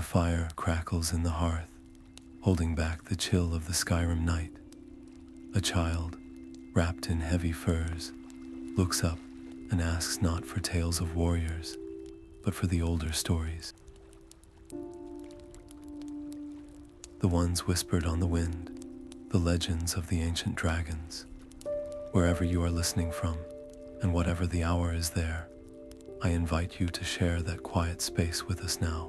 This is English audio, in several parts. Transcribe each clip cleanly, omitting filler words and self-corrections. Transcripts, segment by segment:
fire crackles in the hearth, holding back the chill of the Skyrim night. A child, wrapped in heavy furs, looks up and asks not for tales of warriors, but for the older stories. The ones whispered on the wind, the legends of the ancient dragons. Wherever you are listening from, and whatever the hour is there, I invite you to share that quiet space with us now.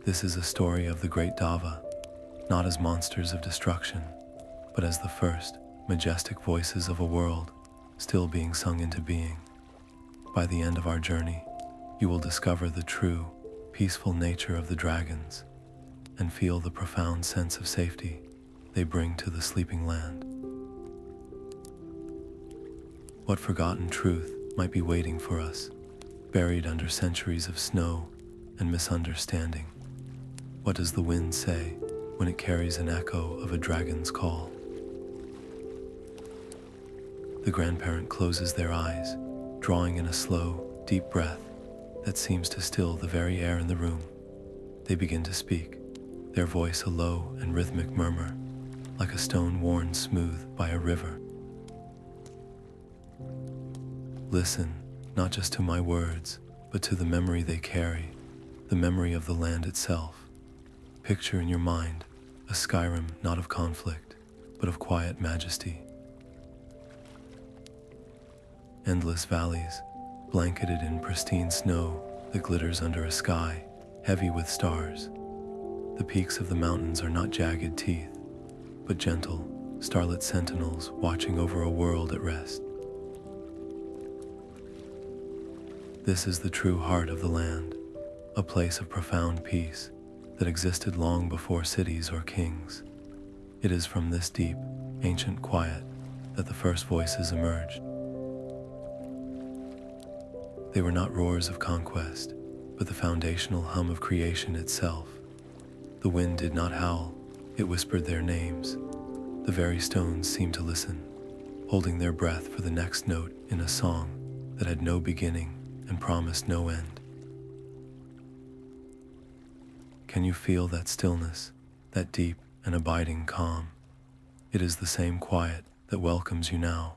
This is a story of the great Dova, not as monsters of destruction, but as the first, majestic voices of a world still being sung into being. By the end of our journey, you will discover the true, peaceful nature of the dragons and feel the profound sense of safety they bring to the sleeping land. What forgotten truth might be waiting for us, buried under centuries of snow and misunderstanding? What does the wind say when it carries an echo of a dragon's call? The grandparent closes their eyes, drawing in a slow, deep breath that seems to still the very air in the room. They begin to speak, their voice a low and rhythmic murmur, like a stone worn smooth by a river. Listen, not just to my words, but to the memory they carry, the memory of the land itself. Picture in your mind a Skyrim not of conflict, but of quiet majesty. Endless valleys, blanketed in pristine snow that glitters under a sky heavy with stars. The peaks of the mountains are not jagged teeth, but gentle, starlit sentinels watching over a world at rest. This is the true heart of the land, a place of profound peace that existed long before cities or kings. It is from this deep, ancient quiet that the first voices emerged. They were not roars of conquest, but the foundational hum of creation itself. The wind did not howl, it whispered their names. The very stones seemed to listen, holding their breath for the next note in a song that had no beginning and promised no end. Can you feel that stillness, that deep and abiding calm? It is the same quiet that welcomes you now,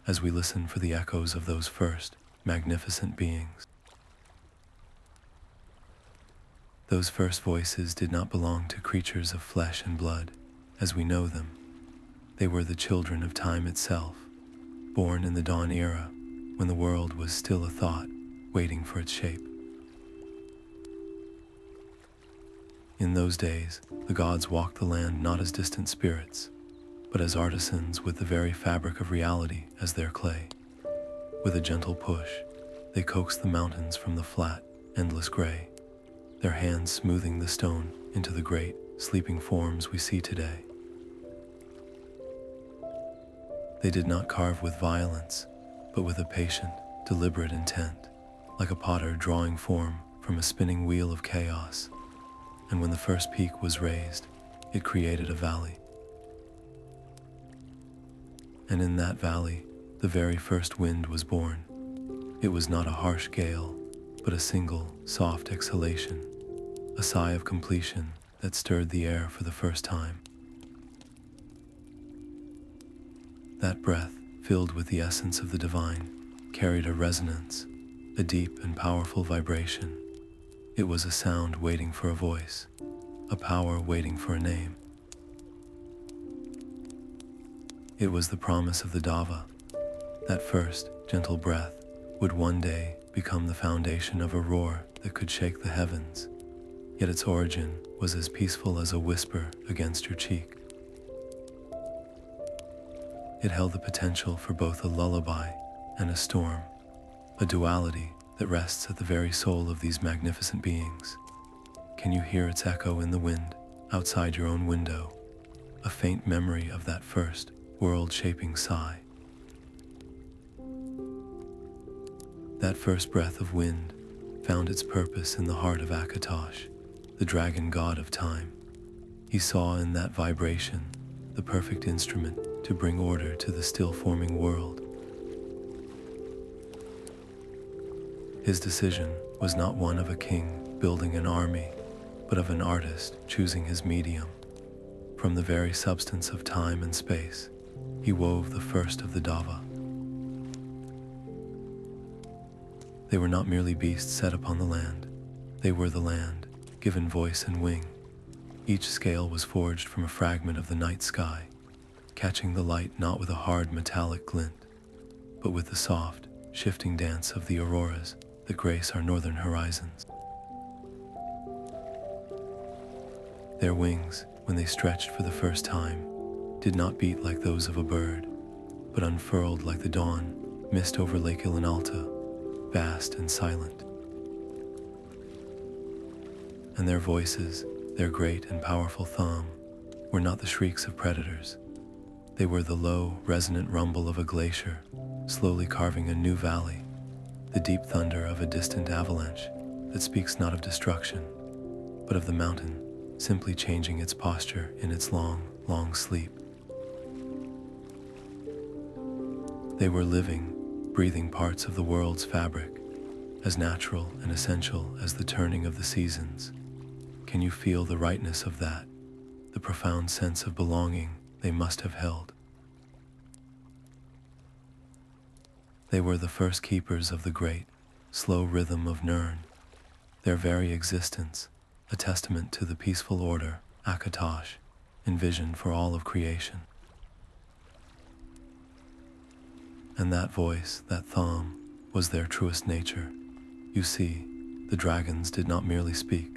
as we listen for the echoes of those first, magnificent beings. Those first voices did not belong to creatures of flesh and blood, as we know them. They were the children of time itself, born in the dawn era, when the world was still a thought, waiting for its shape. In those days, the gods walked the land not as distant spirits, but as artisans with the very fabric of reality as their clay. With a gentle push, they coaxed the mountains from the flat, endless gray, their hands smoothing the stone into the great, sleeping forms we see today. They did not carve with violence, but with a patient, deliberate intent, like a potter drawing form from a spinning wheel of chaos. And when the first peak was raised, it created a valley. And in that valley, the very first wind was born. It was not a harsh gale, but a single, soft exhalation, a sigh of completion that stirred the air for the first time. That breath, filled with the essence of the divine, carried a resonance, a deep and powerful vibration. It was a sound waiting for a voice, a power waiting for a name. It was the promise of the Dova. That first, gentle breath would one day become the foundation of a roar that could shake the heavens, yet its origin was as peaceful as a whisper against your cheek. It held the potential for both a lullaby and a storm, a duality that rests at the very soul of these magnificent beings. Can you hear its echo in the wind outside your own window, a faint memory of that first world-shaping sigh? That first breath of wind found its purpose in the heart of Akatosh, the dragon god of time. He saw in that vibration the perfect instrument to bring order to the still-forming world. His decision was not one of a king building an army, but of an artist choosing his medium. From the very substance of time and space, he wove the first of the dovah. They were not merely beasts set upon the land. They were the land, given voice and wing. Each scale was forged from a fragment of the night sky, catching the light not with a hard metallic glint, but with the soft, shifting dance of the auroras that grace our northern horizons. Their wings, when they stretched for the first time, did not beat like those of a bird, but unfurled like the dawn mist over Lake Ilinalta, vast and silent. And their voices, their great and powerful Thu'um, were not the shrieks of predators. They were the low, resonant rumble of a glacier, slowly carving a new valley, the deep thunder of a distant avalanche that speaks not of destruction, but of the mountain simply changing its posture in its long, long sleep. They were living, breathing parts of the world's fabric, as natural and essential as the turning of the seasons. Can you feel the rightness of that, the profound sense of belonging they must have held? They were the first keepers of the great, slow rhythm of Nirn, their very existence a testament to the peaceful order Akatosh envisioned for all of creation. And that voice, that Thu'um, was their truest nature. You see, the dragons did not merely speak.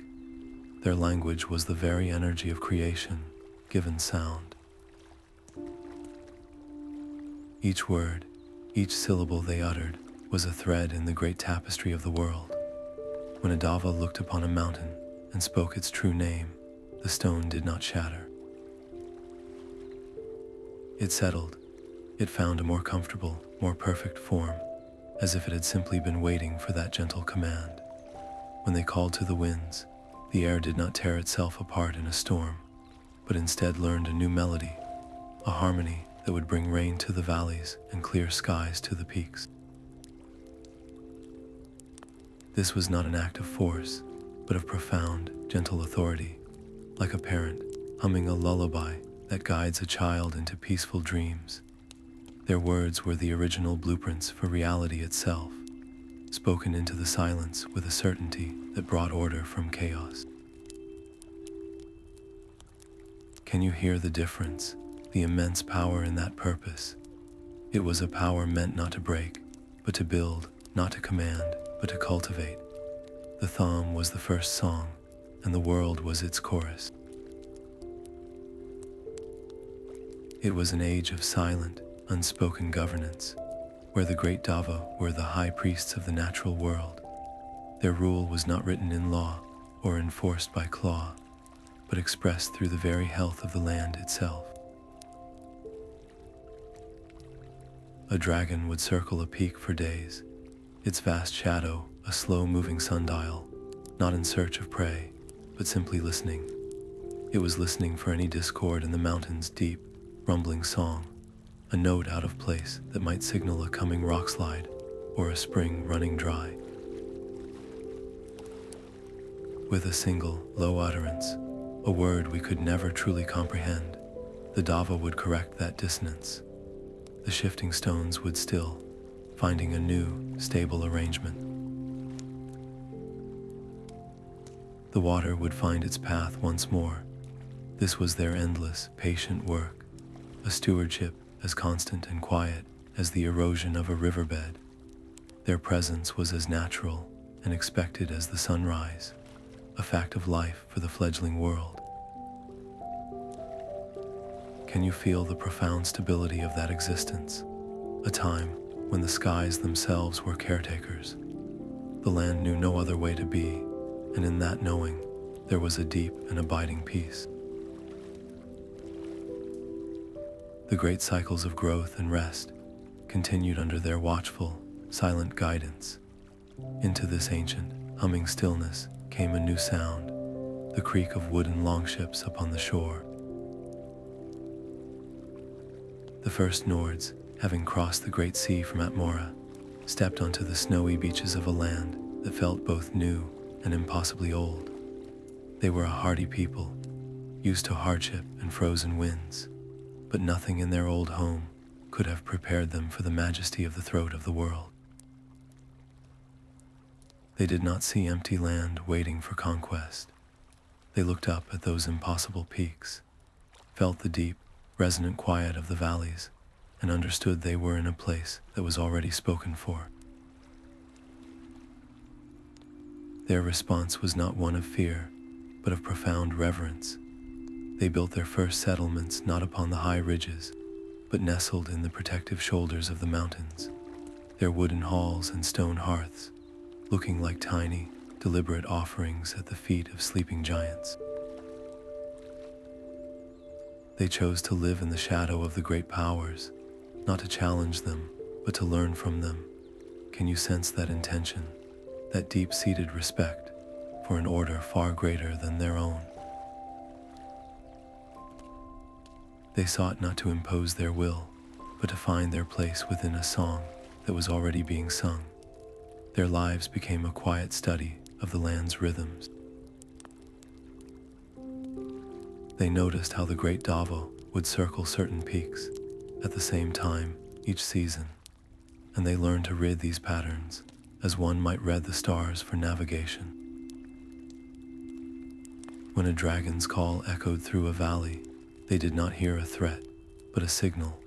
Their language was the very energy of creation, given sound. Each word, each syllable they uttered, was a thread in the great tapestry of the world. When a dovah looked upon a mountain and spoke its true name, the stone did not shatter. It settled. It found a more comfortable, more perfect form, as if it had simply been waiting for that gentle command. When they called to the winds, the air did not tear itself apart in a storm, but instead learned a new melody, a harmony that would bring rain to the valleys and clear skies to the peaks. This was not an act of force, but of profound, gentle authority, like a parent humming a lullaby that guides a child into peaceful dreams. Their words were the original blueprints for reality itself, spoken into the silence with a certainty that brought order from chaos. Can you hear the difference, the immense power in that purpose? It was a power meant not to break, but to build, not to command, but to cultivate. The Thu'um was the first song, and the world was its chorus. It was an age of silent, unspoken governance, where the great dovah were the high priests of the natural world. Their rule was not written in law or enforced by claw, but expressed through the very health of the land itself. A dragon would circle a peak for days, its vast shadow a slow-moving sundial, not in search of prey, but simply listening. It was listening for any discord in the mountain's deep, rumbling song, a note out of place that might signal a coming rockslide or a spring running dry. With a single, low utterance, a word we could never truly comprehend, the dovah would correct that dissonance. The shifting stones would still, finding a new, stable arrangement. The water would find its path once more. This was their endless, patient work, a stewardship as constant and quiet as the erosion of a riverbed. Their presence was as natural and expected as the sunrise, a fact of life for the fledgling world. Can you feel the profound stability of that existence? A time when the skies themselves were caretakers. The land knew no other way to be, and in that knowing, there was a deep and abiding peace. The great cycles of growth and rest continued under their watchful, silent guidance. Into this ancient, humming stillness came a new sound, the creak of wooden longships upon the shore. The first Nords, having crossed the great sea from Atmora, stepped onto the snowy beaches of a land that felt both new and impossibly old. They were a hardy people, used to hardship and frozen winds, but nothing in their old home could have prepared them for the majesty of the throat of the world. They did not see empty land waiting for conquest. They looked up at those impossible peaks, felt the deep, resonant quiet of the valleys, and understood they were in a place that was already spoken for. Their response was not one of fear, but of profound reverence. They built their first settlements not upon the high ridges, but nestled in the protective shoulders of the mountains, their wooden halls and stone hearths looking like tiny, deliberate offerings at the feet of sleeping giants. They chose to live in the shadow of the great powers, not to challenge them, but to learn from them. Can you sense that intention, that deep-seated respect for an order far greater than their own? They sought not to impose their will, but to find their place within a song that was already being sung. Their lives became a quiet study of the land's rhythms. They noticed how the great Dova would circle certain peaks at the same time each season, and they learned to read these patterns as one might read the stars for navigation. When a dragon's call echoed through a valley, they did not hear a threat, but a signal.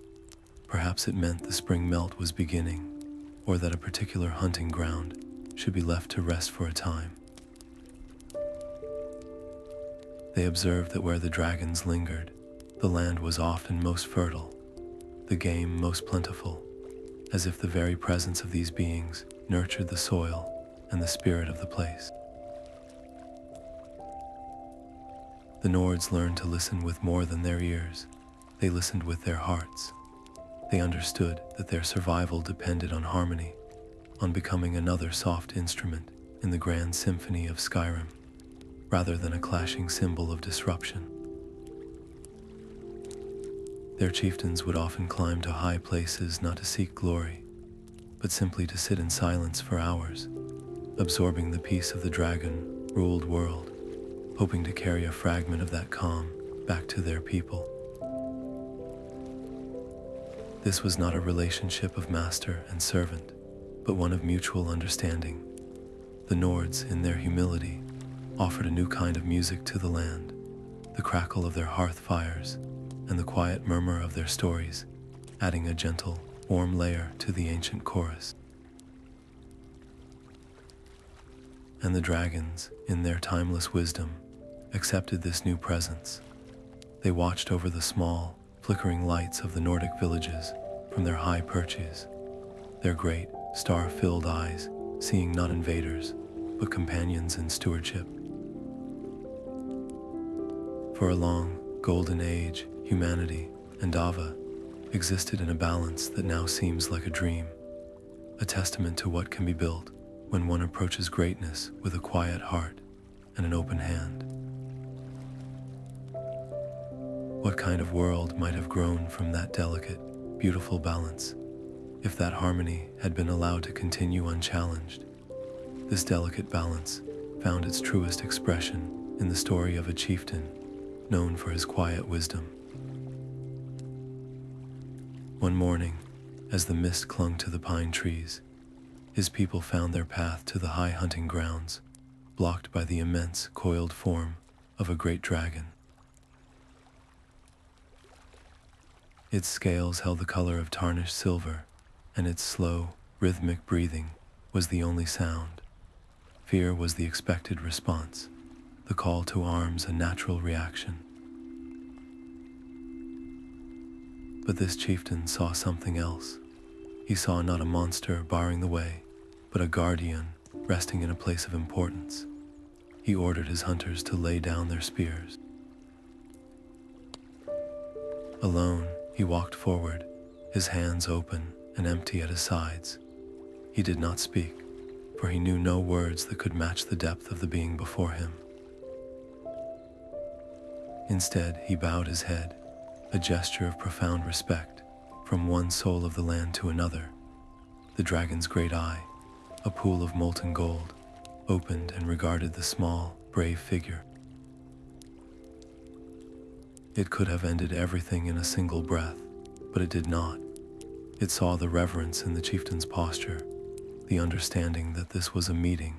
Perhaps it meant the spring melt was beginning, or that a particular hunting ground should be left to rest for a time. They observed that where the dragons lingered, the land was often most fertile, the game most plentiful, as if the very presence of these beings nurtured the soil and the spirit of the place. The Nords learned to listen with more than their ears. They listened with their hearts. They understood that their survival depended on harmony, on becoming another soft instrument in the grand symphony of Skyrim, rather than a clashing symbol of disruption. Their chieftains would often climb to high places not to seek glory, but simply to sit in silence for hours, absorbing the peace of the dragon-ruled world, hoping to carry a fragment of that calm back to their people. This was not a relationship of master and servant, but one of mutual understanding. The Nords, in their humility, offered a new kind of music to the land, the crackle of their hearth fires and the quiet murmur of their stories, adding a gentle, warm layer to the ancient chorus. And the dragons, in their timeless wisdom, accepted this new presence. They watched over the small, flickering lights of the Nordic villages from their high perches, their great, star-filled eyes seeing not invaders, but companions in stewardship. For a long, golden age, humanity and Dova existed in a balance that now seems like a dream, a testament to what can be built when one approaches greatness with a quiet heart and an open hand. What kind of world might have grown from that delicate, beautiful balance if that harmony had been allowed to continue unchallenged? This delicate balance found its truest expression in the story of a chieftain known for his quiet wisdom. One morning, as the mist clung to the pine trees, his people found their path to the high hunting grounds, blocked by the immense, coiled form of a great dragon. Its scales held the color of tarnished silver, and its slow, rhythmic breathing was the only sound. Fear was the expected response, the call to arms a natural reaction. But this chieftain saw something else. He saw not a monster barring the way, but a guardian resting in a place of importance. He ordered his hunters to lay down their spears. Alone, he walked forward, his hands open and empty at his sides. He did not speak, for he knew no words that could match the depth of the being before him. Instead, he bowed his head, a gesture of profound respect from one soul of the land to another. The dragon's great eye, a pool of molten gold, opened and regarded the small, brave figure. It could have ended everything in a single breath, but it did not. It saw the reverence in the chieftain's posture, the understanding that this was a meeting,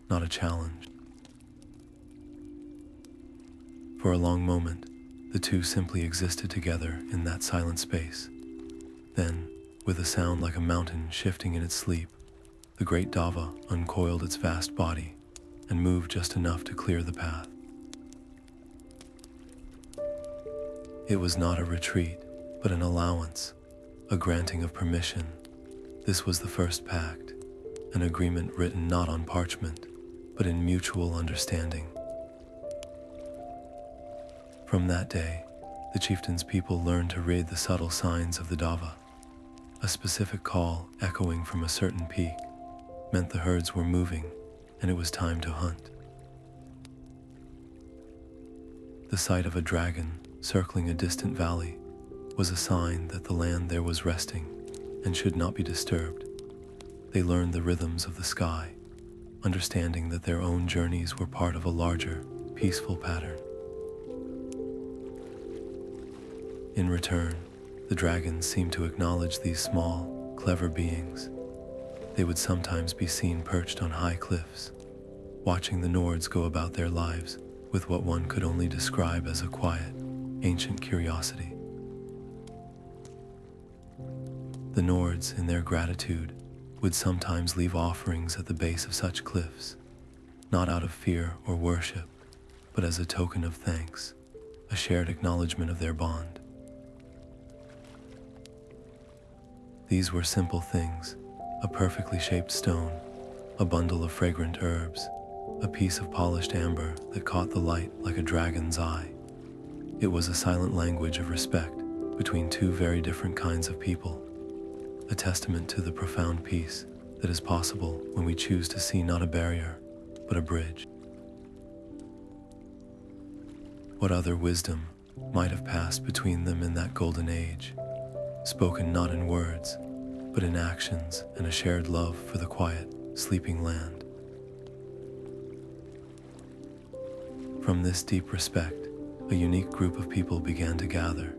not a challenge. For a long moment, the two simply existed together in that silent space. Then, with a sound like a mountain shifting in its sleep, the great Dova uncoiled its vast body and moved just enough to clear the path. It was not a retreat, but an allowance, a granting of permission. This was the first pact, an agreement written not on parchment, but in mutual understanding. From that day, the chieftain's people learned to read the subtle signs of the dovah. A specific call echoing from a certain peak meant the herds were moving and it was time to hunt. The sight of a dragon circling a distant valley was a sign that the land there was resting and should not be disturbed. They learned the rhythms of the sky, understanding that their own journeys were part of a larger, peaceful pattern. In return, the dragons seemed to acknowledge these small, clever beings. They would sometimes be seen perched on high cliffs, watching the Nords go about their lives with what one could only describe as a quiet, ancient curiosity. The Nords, in their gratitude, would sometimes leave offerings at the base of such cliffs, not out of fear or worship, but as a token of thanks, a shared acknowledgement of their bond. These were simple things: a perfectly shaped stone, a bundle of fragrant herbs, a piece of polished amber that caught the light like a dragon's eye. It was a silent language of respect between two very different kinds of people, a testament to the profound peace that is possible when we choose to see not a barrier, but a bridge. What other wisdom might have passed between them in that golden age, spoken not in words, but in actions and a shared love for the quiet, sleeping land. From this deep respect, a unique group of people began to gather.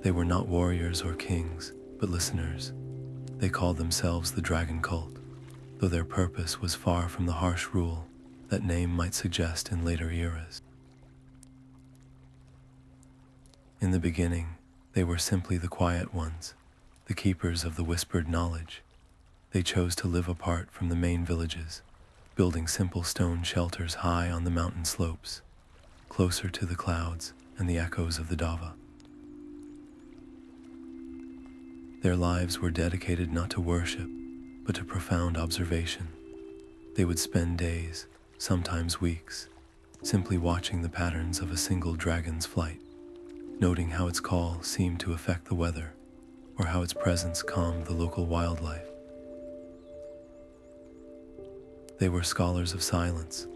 They were not warriors or kings, but listeners. They called themselves the Dragon Cult, though their purpose was far from the harsh rule that name might suggest in later eras. In the beginning, they were simply the quiet ones, the keepers of the whispered knowledge. They chose to live apart from the main villages, building simple stone shelters high on the mountain slopes, closer to the clouds and the echoes of the Dova. Their lives were dedicated not to worship, but to profound observation. They would spend days, sometimes weeks, simply watching the patterns of a single dragon's flight, noting how its call seemed to affect the weather, or how its presence calmed the local wildlife. They were scholars of silence,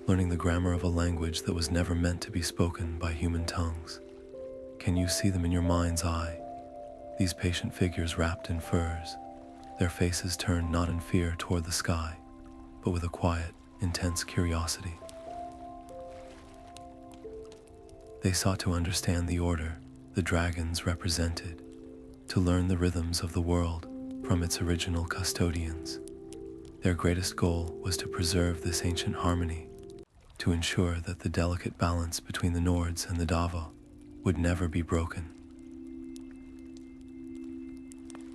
learning the grammar of a language that was never meant to be spoken by human tongues. Can you see them in your mind's eye? These patient figures wrapped in furs, their faces turned not in fear toward the sky, but with a quiet, intense curiosity. They sought to understand the order the dragons represented, to learn the rhythms of the world from its original custodians. Their greatest goal was to preserve this ancient harmony, to ensure that the delicate balance between the Nords and the Dova would never be broken.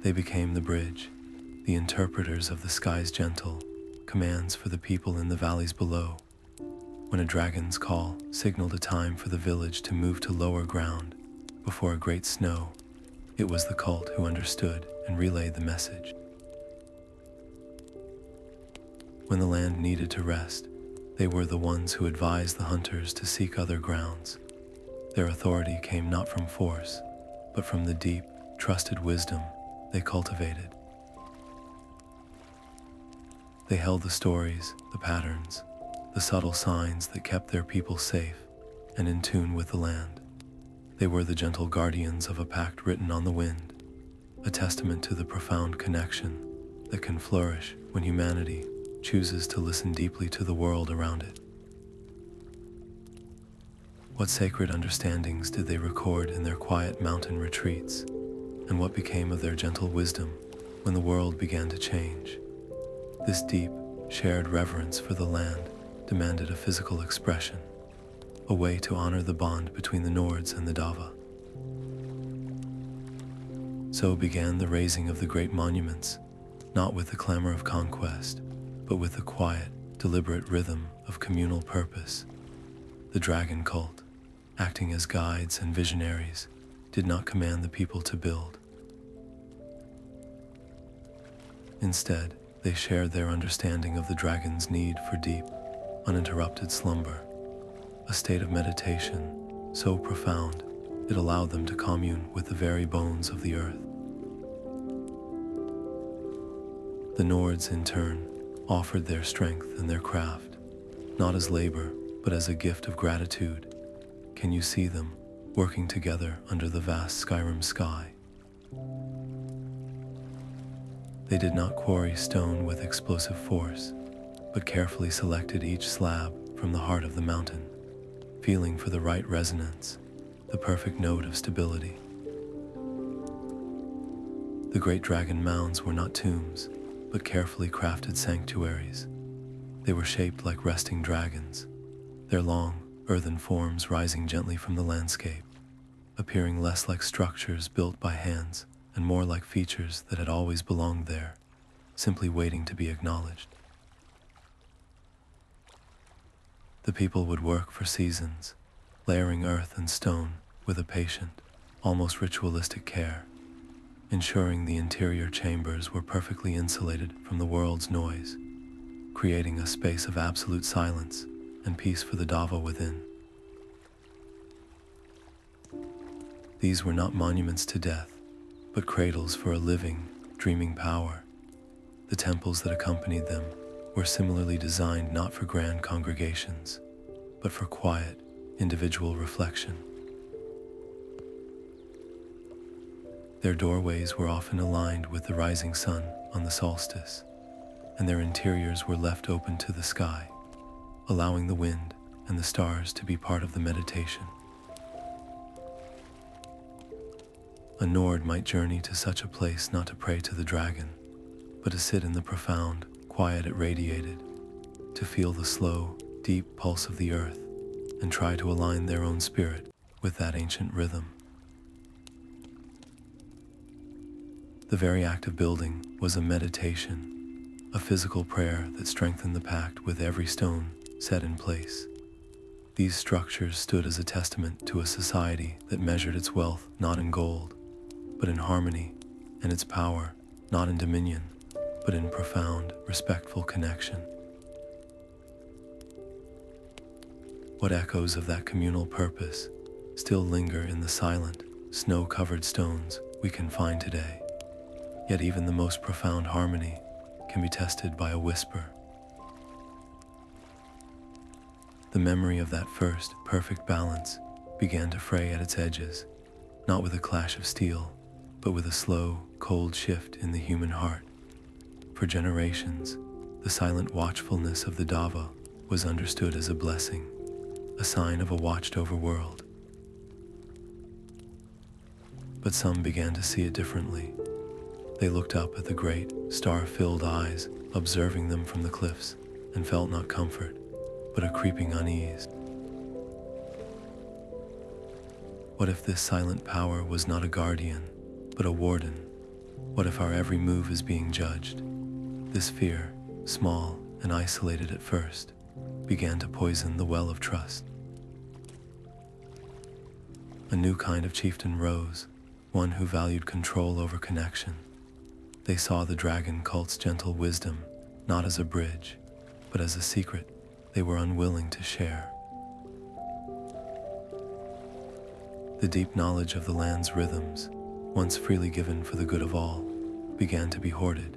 They became the bridge, the interpreters of the sky's gentle commands for the people in the valleys below. When a dragon's call signaled a time for the village to move to lower ground before a great snow, it was the cult who understood and relayed the message. When the land needed to rest, they were the ones who advised the hunters to seek other grounds. Their authority came not from force, but from the deep, trusted wisdom they cultivated. They held the stories, the patterns, the subtle signs that kept their people safe and in tune with the land. They were the gentle guardians of a pact written on the wind, a testament to the profound connection that can flourish when humanity chooses to listen deeply to the world around it. What sacred understandings did they record in their quiet mountain retreats, and what became of their gentle wisdom when the world began to change? This deep, shared reverence for the land demanded a physical expression, a way to honor the bond between the Nords and the Dova. So began the raising of the great monuments, not with the clamor of conquest, but with the quiet, deliberate rhythm of communal purpose. The dragon cult, acting as guides and visionaries, did not command the people to build. Instead, they shared their understanding of the dragon's need for deep, uninterrupted slumber, a state of meditation so profound it allowed them to commune with the very bones of the earth. The Nords, in turn, offered their strength and their craft, not as labor, but as a gift of gratitude. Can you see them working together under the vast Skyrim sky? They did not quarry stone with explosive force, but carefully selected each slab from the heart of the mountain, feeling for the right resonance, the perfect note of stability. The great dragon mounds were not tombs, but carefully crafted sanctuaries. They were shaped like resting dragons, their long, earthen forms rising gently from the landscape, appearing less like structures built by hands and more like features that had always belonged there, simply waiting to be acknowledged. The people would work for seasons, layering earth and stone with a patient, almost ritualistic care, ensuring the interior chambers were perfectly insulated from the world's noise, creating a space of absolute silence and peace for the Dova within. These were not monuments to death, but cradles for a living, dreaming power. The temples that accompanied them were similarly designed not for grand congregations, but for quiet, individual reflection. Their doorways were often aligned with the rising sun on the solstice, and their interiors were left open to the sky, allowing the wind and the stars to be part of the meditation. A Nord might journey to such a place not to pray to the dragon, but to sit in the profound quiet it radiated, to feel the slow, deep pulse of the earth, and try to align their own spirit with that ancient rhythm. The very act of building was a meditation, a physical prayer that strengthened the pact with every stone set in place. These structures stood as a testament to a society that measured its wealth not in gold, but in harmony, and its power not in dominion, but in profound, respectful connection. What echoes of that communal purpose still linger in the silent, snow-covered stones we can find today. Yet even the most profound harmony can be tested by a whisper. The memory of that first perfect balance began to fray at its edges, not with a clash of steel, but with a slow, cold shift in the human heart. For generations, the silent watchfulness of the Dova was understood as a blessing, a sign of a watched-over world. But some began to see it differently. They looked up at the great, star-filled eyes, observing them from the cliffs, and felt not comfort, but a creeping unease. What if this silent power was not a guardian, but a warden? What if our every move is being judged? This fear, small and isolated at first, began to poison the well of trust. A new kind of chieftain rose, one who valued control over connection. They saw the dragon cult's gentle wisdom not as a bridge, but as a secret they were unwilling to share. The deep knowledge of the land's rhythms, once freely given for the good of all, began to be hoarded,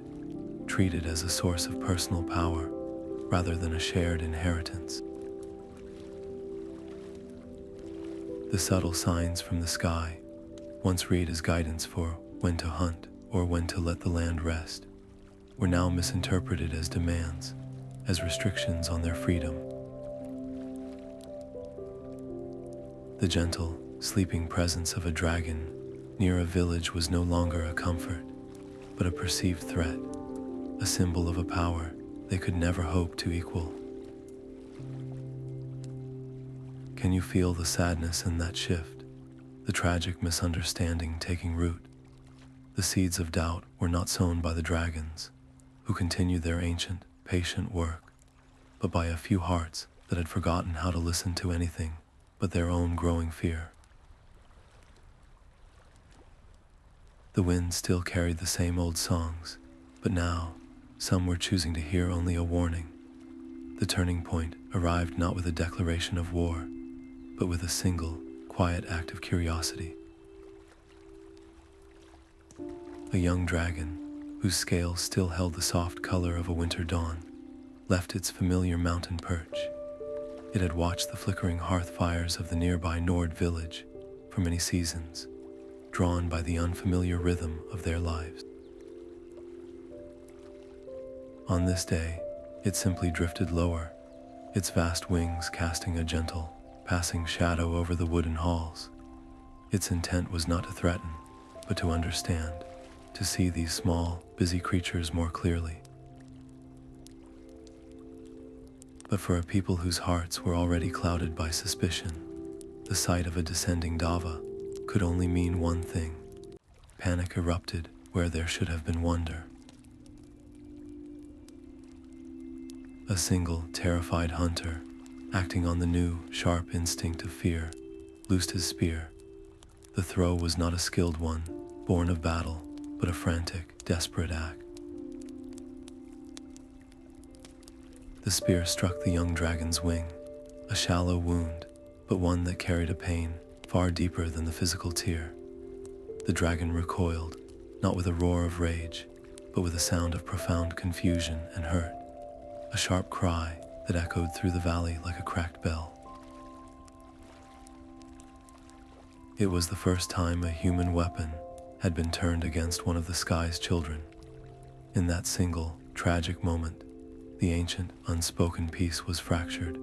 treated as a source of personal power rather than a shared inheritance. The subtle signs from the sky, once read as guidance for when to hunt or when to let the land rest, were now misinterpreted as demands, as restrictions on their freedom. The gentle, sleeping presence of a dragon near a village was no longer a comfort, but a perceived threat, a symbol of a power they could never hope to equal. Can you feel the sadness in that shift, the tragic misunderstanding taking root? The seeds of doubt were not sown by the dragons, who continued their ancient, patient work, but by a few hearts that had forgotten how to listen to anything but their own growing fear. The wind still carried the same old songs, but now some were choosing to hear only a warning. The turning point arrived not with a declaration of war, but with a single, quiet act of curiosity. A young dragon, whose scales still held the soft color of a winter dawn, left its familiar mountain perch. It had watched the flickering hearth fires of the nearby Nord village for many seasons, drawn by the unfamiliar rhythm of their lives. On this day, it simply drifted lower, its vast wings casting a gentle, passing shadow over the wooden halls. Its intent was not to threaten, but to understand, to see these small, busy creatures more clearly. But for a people whose hearts were already clouded by suspicion, the sight of a descending dova could only mean one thing. Panic erupted where there should have been wonder. A single, terrified hunter, acting on the new, sharp instinct of fear, loosed his spear. The throw was not a skilled one, born of battle, but a frantic, desperate act. The spear struck the young dragon's wing, a shallow wound, but one that carried a pain far deeper than the physical tear. The dragon recoiled, not with a roar of rage, but with a sound of profound confusion and hurt, a sharp cry that echoed through the valley like a cracked bell. It was the first time a human weapon had been turned against one of the sky's children. In that single, tragic moment, the ancient, unspoken peace was fractured.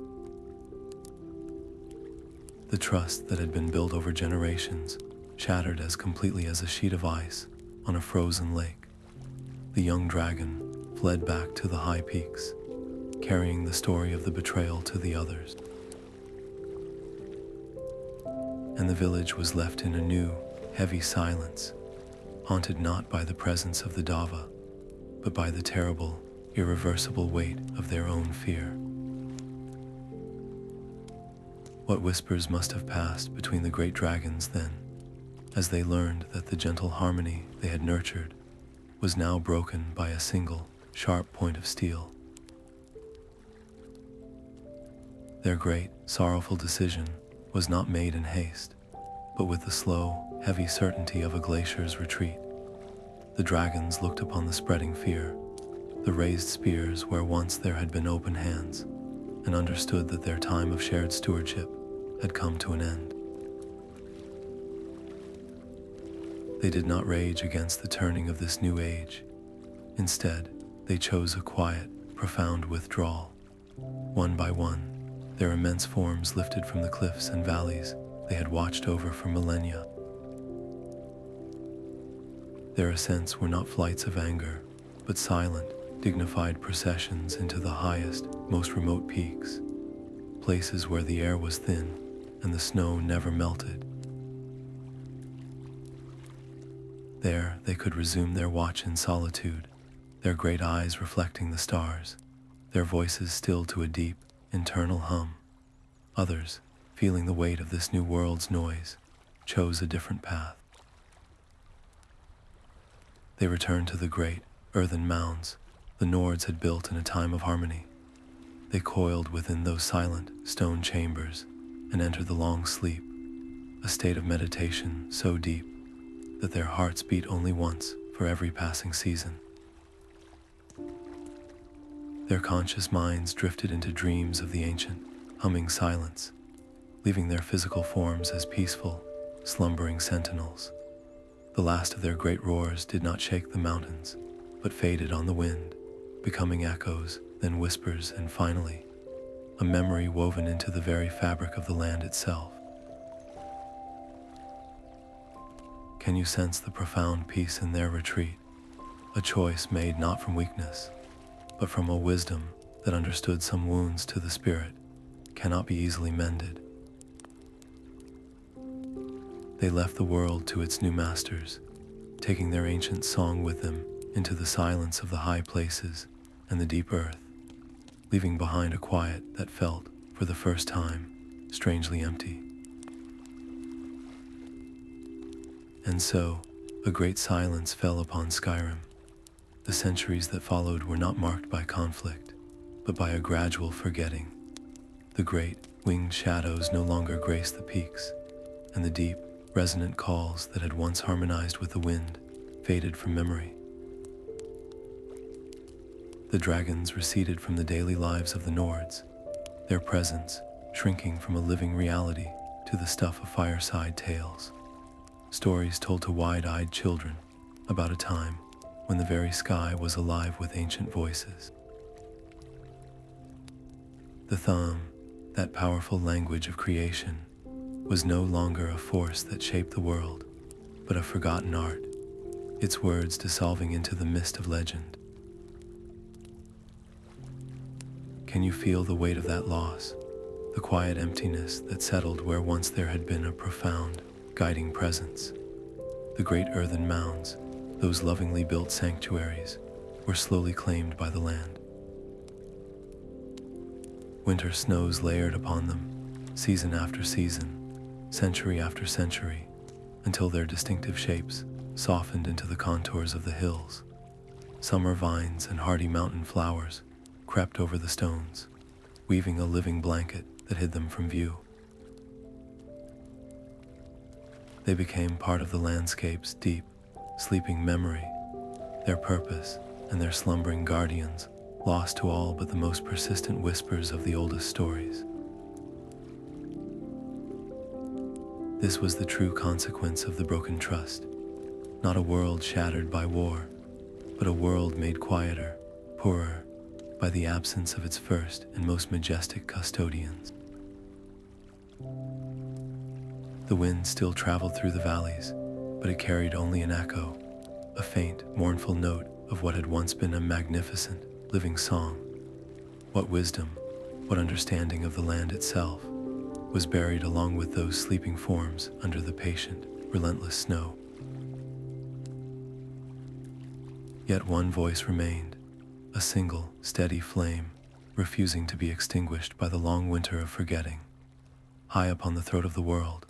The trust that had been built over generations shattered as completely as a sheet of ice on a frozen lake. The young dragon fled back to the high peaks, carrying the story of the betrayal to the others. And the village was left in a new, heavy silence, haunted not by the presence of the dova, but by the terrible, irreversible weight of their own fear. What whispers must have passed between the great dragons then, as they learned that the gentle harmony they had nurtured was now broken by a single, sharp point of steel. Their great, sorrowful decision was not made in haste, but with the slow, heavy certainty of a glacier's retreat. The dragons looked upon the spreading fear, the raised spears where once there had been open hands, and understood that their time of shared stewardship had come to an end. They did not rage against the turning of this new age. Instead, they chose a quiet, profound withdrawal. One by one, their immense forms lifted from the cliffs and valleys they had watched over for millennia. Their ascents were not flights of anger, but silent, dignified processions into the highest, most remote peaks, places where the air was thin and the snow never melted. There they could resume their watch in solitude, their great eyes reflecting the stars, their voices stilled to a deep, internal hum. Others, feeling the weight of this new world's noise, chose a different path. They returned to the great, earthen mounds the Nords had built in a time of harmony. They coiled within those silent, stone chambers and entered the long sleep, a state of meditation so deep that their hearts beat only once for every passing season. Their conscious minds drifted into dreams of the ancient, humming silence, leaving their physical forms as peaceful, slumbering sentinels. The last of their great roars did not shake the mountains, but faded on the wind, becoming echoes then whispers, and finally, a memory woven into the very fabric of the land itself. Can you sense the profound peace in their retreat? A choice made not from weakness, but from a wisdom that understood some wounds to the spirit cannot be easily mended. They left the world to its new masters, taking their ancient song with them into the silence of the high places and the deep earth, leaving behind a quiet that felt, for the first time, strangely empty. And so, a great silence fell upon Skyrim. The centuries that followed were not marked by conflict, but by a gradual forgetting. The great, winged shadows no longer graced the peaks, and the deep, resonant calls that had once harmonized with the wind faded from memory. The dragons receded from the daily lives of the Nords, their presence shrinking from a living reality to the stuff of fireside tales. Stories told to wide-eyed children about a time when the very sky was alive with ancient voices. The Thu'um, that powerful language of creation, was no longer a force that shaped the world, but a forgotten art, its words dissolving into the mist of legend. Can you feel the weight of that loss, the quiet emptiness that settled where once there had been a profound, guiding presence? The great earthen mounds, those lovingly built sanctuaries, were slowly claimed by the land. Winter snows layered upon them, season after season, century after century, until their distinctive shapes softened into the contours of the hills. Summer vines and hardy mountain flowers crept over the stones, weaving a living blanket that hid them from view. They became part of the landscape's deep, sleeping memory, their purpose and their slumbering guardians, lost to all but the most persistent whispers of the oldest stories. This was the true consequence of the broken trust, not a world shattered by war, but a world made quieter, poorer, by the absence of its first and most majestic custodians. The wind still traveled through the valleys, but it carried only an echo, a faint, mournful note of what had once been a magnificent, living song. What wisdom, what understanding of the land itself, was buried along with those sleeping forms under the patient, relentless snow. Yet one voice remained, a single, steady flame, refusing to be extinguished by the long winter of forgetting. High upon the throat of the world,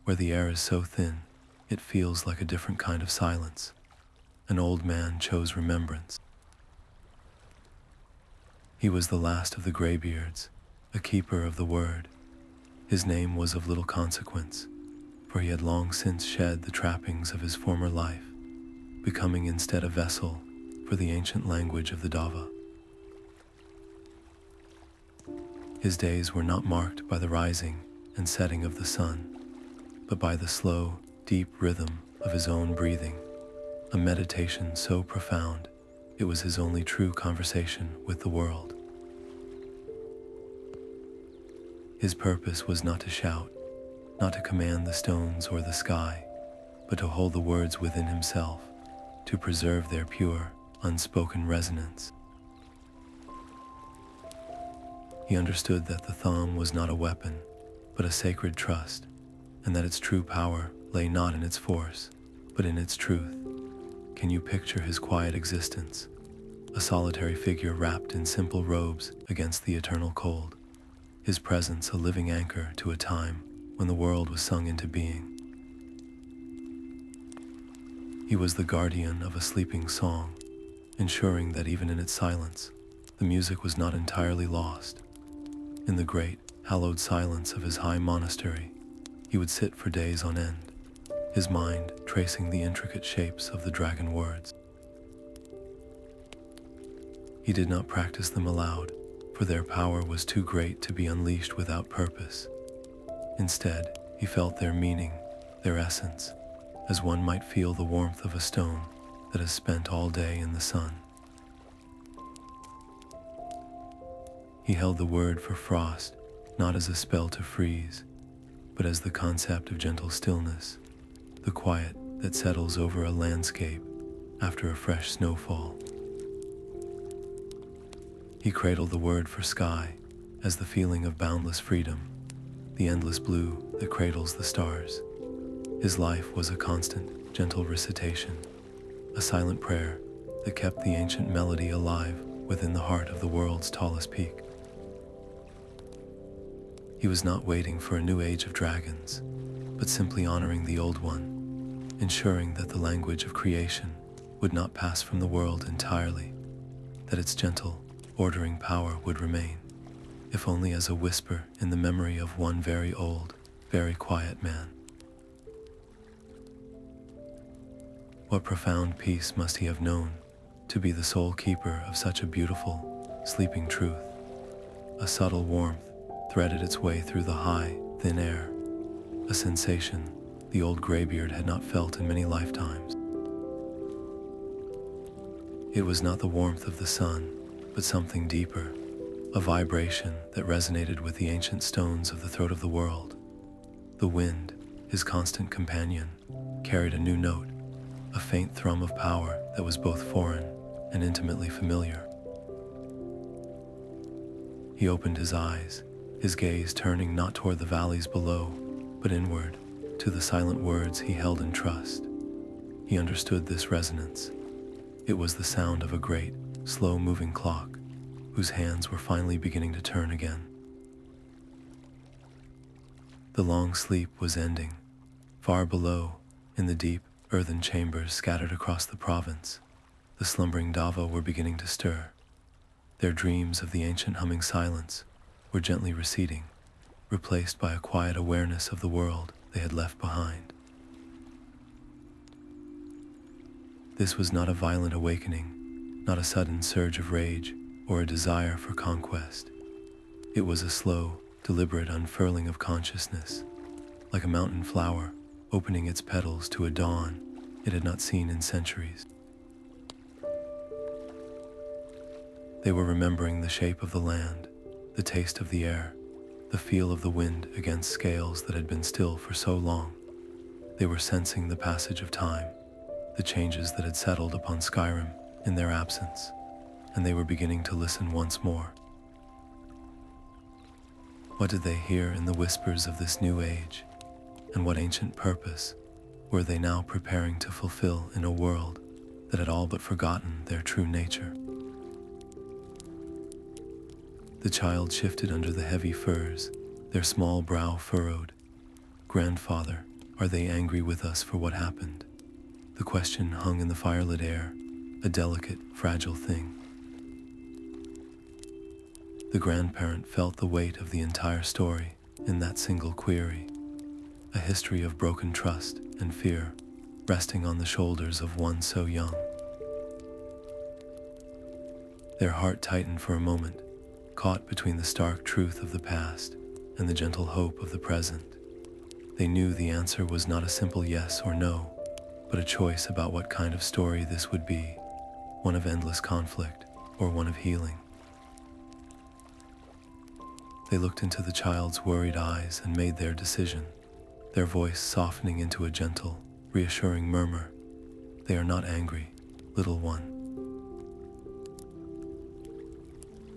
where the air is so thin, it feels like a different kind of silence. An old man chose remembrance. He was the last of the Greybeards, a keeper of the word. His name was of little consequence, for he had long since shed the trappings of his former life, becoming instead a vessel for the ancient language of the Dova. His days were not marked by the rising and setting of the sun, but by the slow, deep rhythm of his own breathing, a meditation so profound it was his only true conversation with the world. His purpose was not to shout, not to command the stones or the sky, but to hold the words within himself, to preserve their pure, unspoken resonance. He understood that the Thu'um was not a weapon, but a sacred trust, and that its true power lay not in its force, but in its truth. Can you picture his quiet existence, a solitary figure wrapped in simple robes against the eternal cold? His presence a living anchor to a time when the world was sung into being. He was the guardian of a sleeping song, ensuring that even in its silence, the music was not entirely lost. In the great, hallowed silence of his high monastery, he would sit for days on end, his mind tracing the intricate shapes of the dragon words. He did not practice them aloud, for their power was too great to be unleashed without purpose. Instead, he felt their meaning, their essence, as one might feel the warmth of a stone that has spent all day in the sun. He held the word for frost, not as a spell to freeze, but as the concept of gentle stillness, the quiet that settles over a landscape after a fresh snowfall. He cradled the word for sky as the feeling of boundless freedom, the endless blue that cradles the stars. His life was a constant, gentle recitation, a silent prayer that kept the ancient melody alive within the heart of the world's tallest peak. He was not waiting for a new age of dragons, but simply honoring the old one, ensuring that the language of creation would not pass from the world entirely, that its gentle, ordering power would remain, if only as a whisper in the memory of one very old, very quiet man. What profound peace must he have known to be the sole keeper of such a beautiful, sleeping truth. A subtle warmth threaded its way through the high, thin air, a sensation the old Greybeard had not felt in many lifetimes. It was not the warmth of the sun, but something deeper, a vibration that resonated with the ancient stones of the throat of the world. The wind, his constant companion, carried a new note, a faint thrum of power that was both foreign and intimately familiar. He opened his eyes, his gaze turning not toward the valleys below, but inward, to the silent words he held in trust. He understood this resonance. It was the sound of a great, slow-moving clock, whose hands were finally beginning to turn again. The long sleep was ending. Far below, in the deep, earthen chambers scattered across the province, the slumbering Dova were beginning to stir. Their dreams of the ancient humming silence were gently receding, replaced by a quiet awareness of the world they had left behind. This was not a violent awakening, not a sudden surge of rage or a desire for conquest. It was a slow, deliberate unfurling of consciousness, like a mountain flower opening its petals to a dawn it had not seen in centuries. They were remembering the shape of the land, the taste of the air, the feel of the wind against scales that had been still for so long. They were sensing the passage of time, the changes that had settled upon Skyrim in their absence, and they were beginning to listen once more. What did they hear in the whispers of this new age, and what ancient purpose were they now preparing to fulfill in a world that had all but forgotten their true nature? The child shifted under the heavy furs, their small brow furrowed. "Grandfather, are they angry with us for what happened?" The question hung in the firelit air, a delicate, fragile thing. The grandparent felt the weight of the entire story in that single query, a history of broken trust and fear resting on the shoulders of one so young. Their heart tightened for a moment, caught between the stark truth of the past and the gentle hope of the present. They knew the answer was not a simple yes or no, but a choice about what kind of story this would be, one of endless conflict or one of healing. They looked into the child's worried eyes and made their decision, their voice softening into a gentle, reassuring murmur. "They are not angry, little one.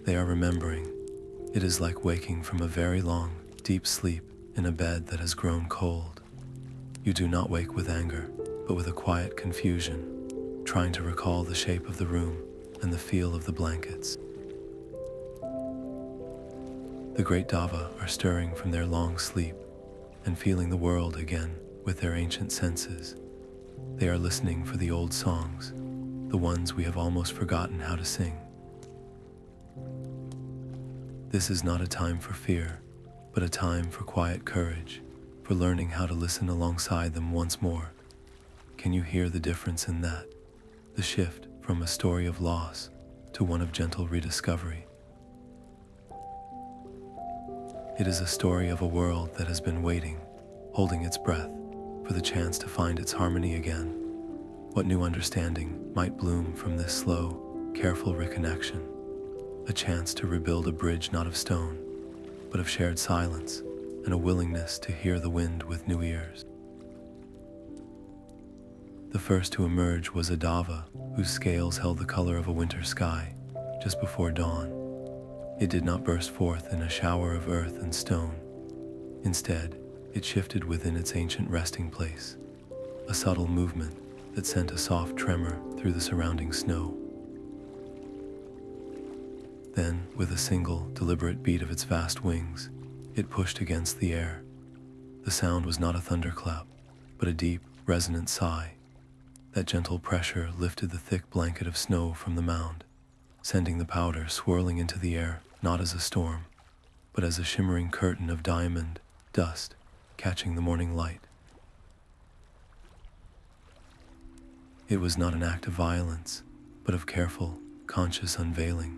They are remembering. It is like waking from a very long, deep sleep in a bed that has grown cold. You do not wake with anger, but with a quiet confusion, trying to recall the shape of the room and the feel of the blankets." The great Dova are stirring from their long sleep and feeling the world again with their ancient senses. They are listening for the old songs, the ones we have almost forgotten how to sing. This is not a time for fear, but a time for quiet courage, for learning how to listen alongside them once more. Can you hear the difference in that? The shift from a story of loss to one of gentle rediscovery. It is a story of a world that has been waiting, holding its breath, for the chance to find its harmony again. What new understanding might bloom from this slow, careful reconnection? a chance to rebuild a bridge not of stone, but of shared silence and a willingness to hear the wind with new ears. The first to emerge was a dova, whose scales held the color of a winter sky just before dawn. It did not burst forth in a shower of earth and stone. Instead, it shifted within its ancient resting place, a subtle movement that sent a soft tremor through the surrounding snow. Then, with a single, deliberate beat of its vast wings, it pushed against the air. The sound was not a thunderclap, but a deep, resonant sigh. That gentle pressure lifted the thick blanket of snow from the mound, sending the powder swirling into the air not as a storm, but as a shimmering curtain of diamond dust catching the morning light. It was not an act of violence, but of careful, conscious unveiling.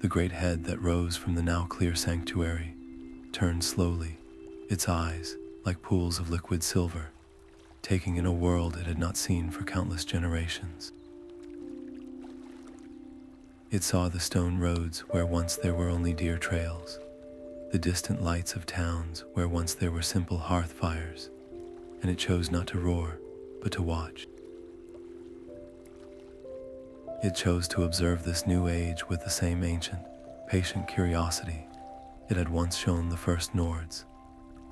The great head that rose from the now clear sanctuary turned slowly, its eyes like pools of liquid silver, taking in a world it had not seen for countless generations. It saw the stone roads where once there were only deer trails, the distant lights of towns where once there were simple hearth fires, and it chose not to roar, but to watch. It chose to observe this new age with the same ancient, patient curiosity it had once shown the first Nords.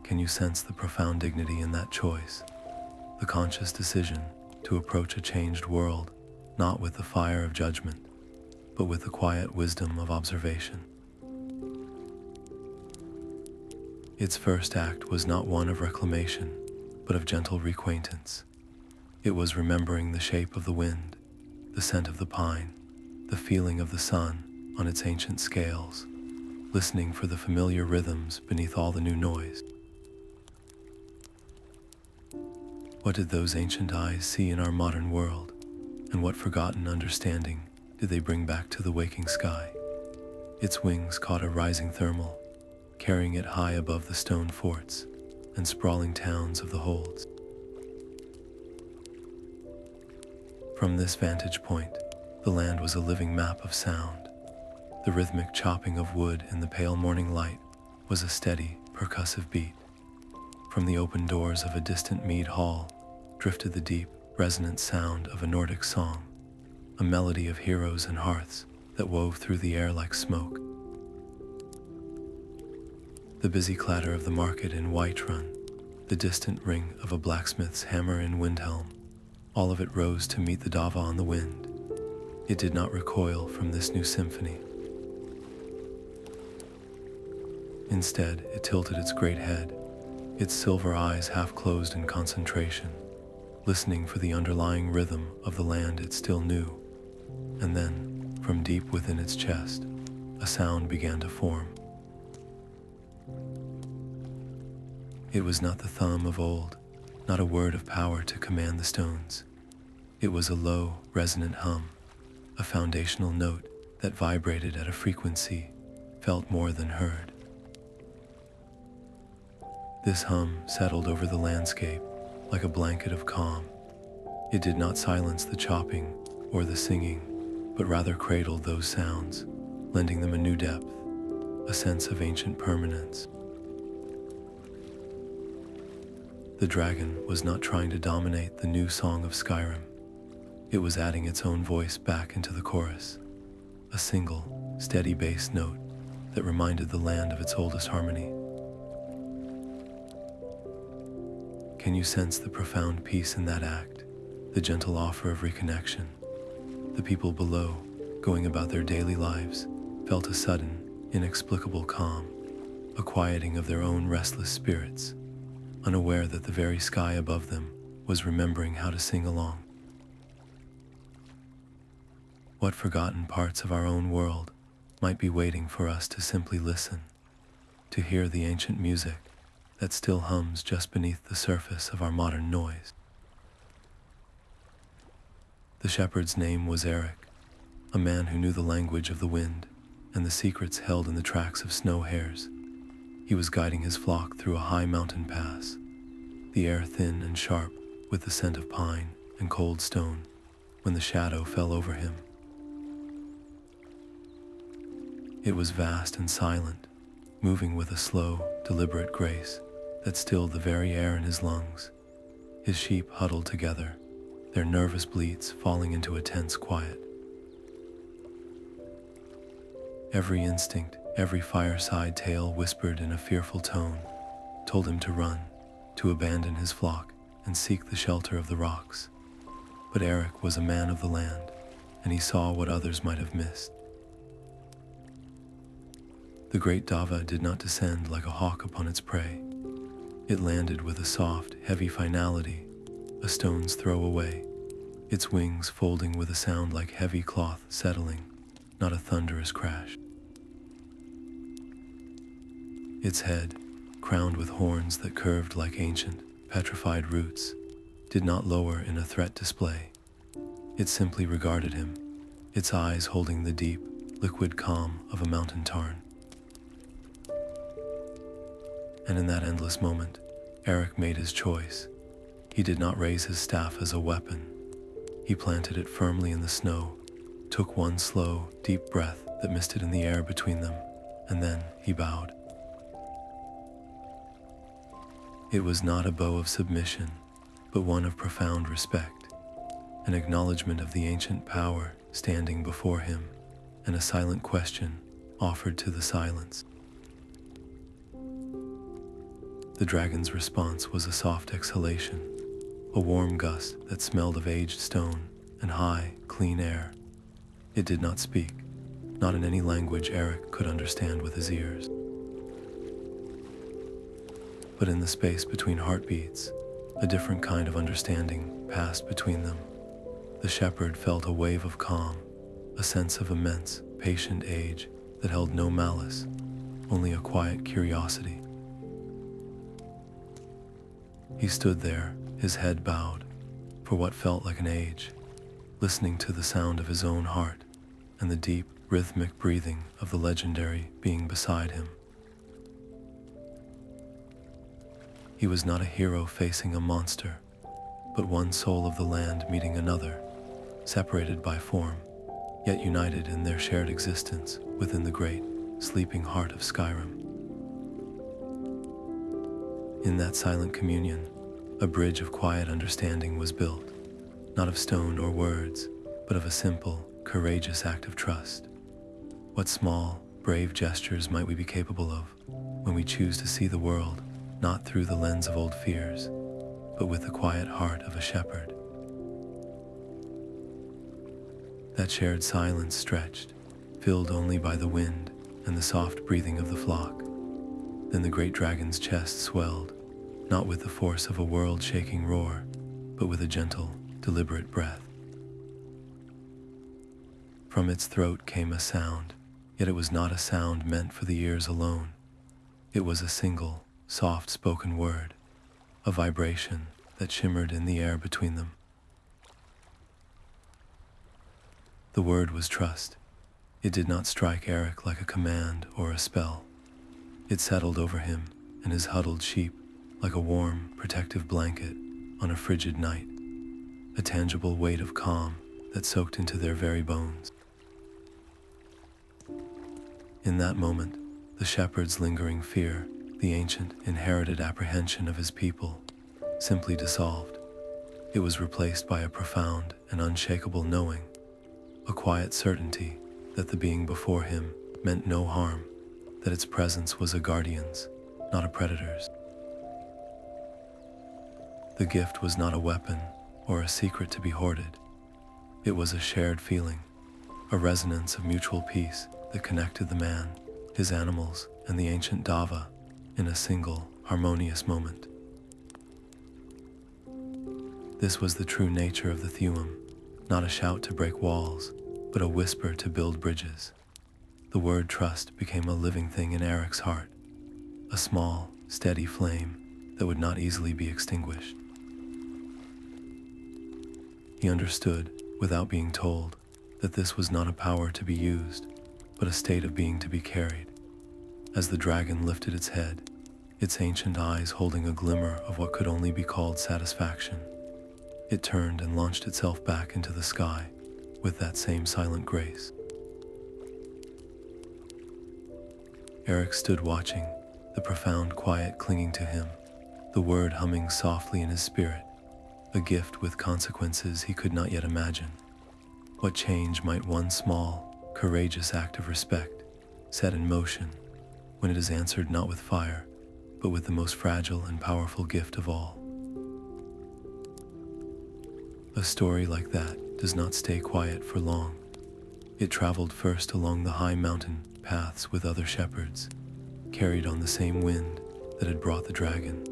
Can you sense the profound dignity in that choice? The conscious decision to approach a changed world, not with the fire of judgment, but with the quiet wisdom of observation. Its first act was not one of reclamation, but of gentle reacquaintance. It was remembering the shape of the wind, the scent of the pine, the feeling of the sun on its ancient scales, listening for the familiar rhythms beneath all the new noise. What did those ancient eyes see in our modern world, and what forgotten understanding did they bring back to the waking sky? Its wings caught a rising thermal, carrying it high above the stone forts and sprawling towns of the holds. From this vantage point, the land was a living map of sound. The rhythmic chopping of wood in the pale morning light was a steady, percussive beat. From the open doors of a distant mead hall drifted the deep, resonant sound of a Nordic song, a melody of heroes and hearths that wove through the air like smoke. The busy clatter of the market in Whiterun, the distant ring of a blacksmith's hammer in Windhelm, all of it rose to meet the dova on the wind. It did not recoil from this new symphony. Instead, it tilted its great head, its silver eyes half closed in concentration, listening for the underlying rhythm of the land it still knew. And then, from deep within its chest, a sound began to form. It was not the Thu'um of old, not a word of power to command the stones. It was a low, resonant hum, a foundational note that vibrated at a frequency felt more than heard. This hum settled over the landscape like a blanket of calm. It did not silence the chopping or the singing, but rather cradled those sounds, lending them a new depth, a sense of ancient permanence. The dragon was not trying to dominate the new song of Skyrim. It was adding its own voice back into the chorus, a single, steady bass note that reminded the land of its oldest harmony. Can you sense the profound peace in that act, the gentle offer of reconnection? The people below, going about their daily lives, felt a sudden, inexplicable calm, a quieting of their own restless spirits, unaware that the very sky above them was remembering how to sing along. What forgotten parts of our own world might be waiting for us to simply listen, to hear the ancient music that still hums just beneath the surface of our modern noise? The shepherd's name was Eric, a man who knew the language of the wind and the secrets held in the tracks of snow hares. He was guiding his flock through a high mountain pass, the air thin and sharp with the scent of pine and cold stone, when the shadow fell over him. It was vast and silent, moving with a slow, deliberate grace that stilled the very air in his lungs. His sheep huddled together, their nervous bleats falling into a tense quiet. Every instinct, every fireside tale whispered in a fearful tone, told him to run, to abandon his flock, and seek the shelter of the rocks. But Eric was a man of the land, and he saw what others might have missed. The great Dova did not descend like a hawk upon its prey. It landed with a soft, heavy finality, a stone's throw away, its wings folding with a sound like heavy cloth settling, not a thunderous crash. Its head, crowned with horns that curved like ancient, petrified roots, did not lower in a threat display. It simply regarded him, its eyes holding the deep, liquid calm of a mountain tarn. And in that endless moment, Eric made his choice. He did not raise his staff as a weapon. He planted it firmly in the snow, took one slow, deep breath that misted in the air between them, and then he bowed. It was not a bow of submission, but one of profound respect, an acknowledgement of the ancient power standing before him, and a silent question offered to the silence. The dragon's response was a soft exhalation, a warm gust that smelled of aged stone and high, clean air. It did not speak, not in any language Eric could understand with his ears. But in the space between heartbeats, a different kind of understanding passed between them. The shepherd felt a wave of calm, a sense of immense, patient age that held no malice, only a quiet curiosity. He stood there, his head bowed, for what felt like an age, listening to the sound of his own heart and the deep, rhythmic breathing of the legendary being beside him. He was not a hero facing a monster, but one soul of the land meeting another, separated by form, yet united in their shared existence within the great, sleeping heart of Skyrim. In that silent communion, a bridge of quiet understanding was built, not of stone or words, but of a simple, courageous act of trust. What small, brave gestures might we be capable of when we choose to see the world not through the lens of old fears, but with the quiet heart of a shepherd? That shared silence stretched, filled only by the wind and the soft breathing of the flock. Then the great dragon's chest swelled, not with the force of a world-shaking roar, but with a gentle, deliberate breath. From its throat came a sound, yet it was not a sound meant for the ears alone. It was a single, soft-spoken word, a vibration that shimmered in the air between them. The word was trust. It did not strike Eric like a command or a spell. It settled over him and his huddled sheep like a warm, protective blanket on a frigid night, a tangible weight of calm that soaked into their very bones. In that moment, the shepherd's lingering fear, the ancient, inherited apprehension of his people, simply dissolved. It was replaced by a profound and unshakable knowing, a quiet certainty that the being before him meant no harm, that its presence was a guardian's, not a predator's. The gift was not a weapon or a secret to be hoarded. It was a shared feeling, a resonance of mutual peace that connected the man, his animals, and the ancient Dova in a single, harmonious moment. This was the true nature of the Thu'um, not a shout to break walls, but a whisper to build bridges. The word trust became a living thing in Eric's heart, a small, steady flame that would not easily be extinguished. He understood, without being told, that this was not a power to be used, but a state of being to be carried. As the dragon lifted its head, its ancient eyes holding a glimmer of what could only be called satisfaction, it turned and launched itself back into the sky with that same silent grace. Eric stood watching, the profound quiet clinging to him, the word humming softly in his spirit, a gift with consequences he could not yet imagine. What change might one small, courageous act of respect set in motion when it is answered not with fire, but with the most fragile and powerful gift of all? A story like that does not stay quiet for long. It traveled first along the high mountain paths with other shepherds, carried on the same wind that had brought the dragon.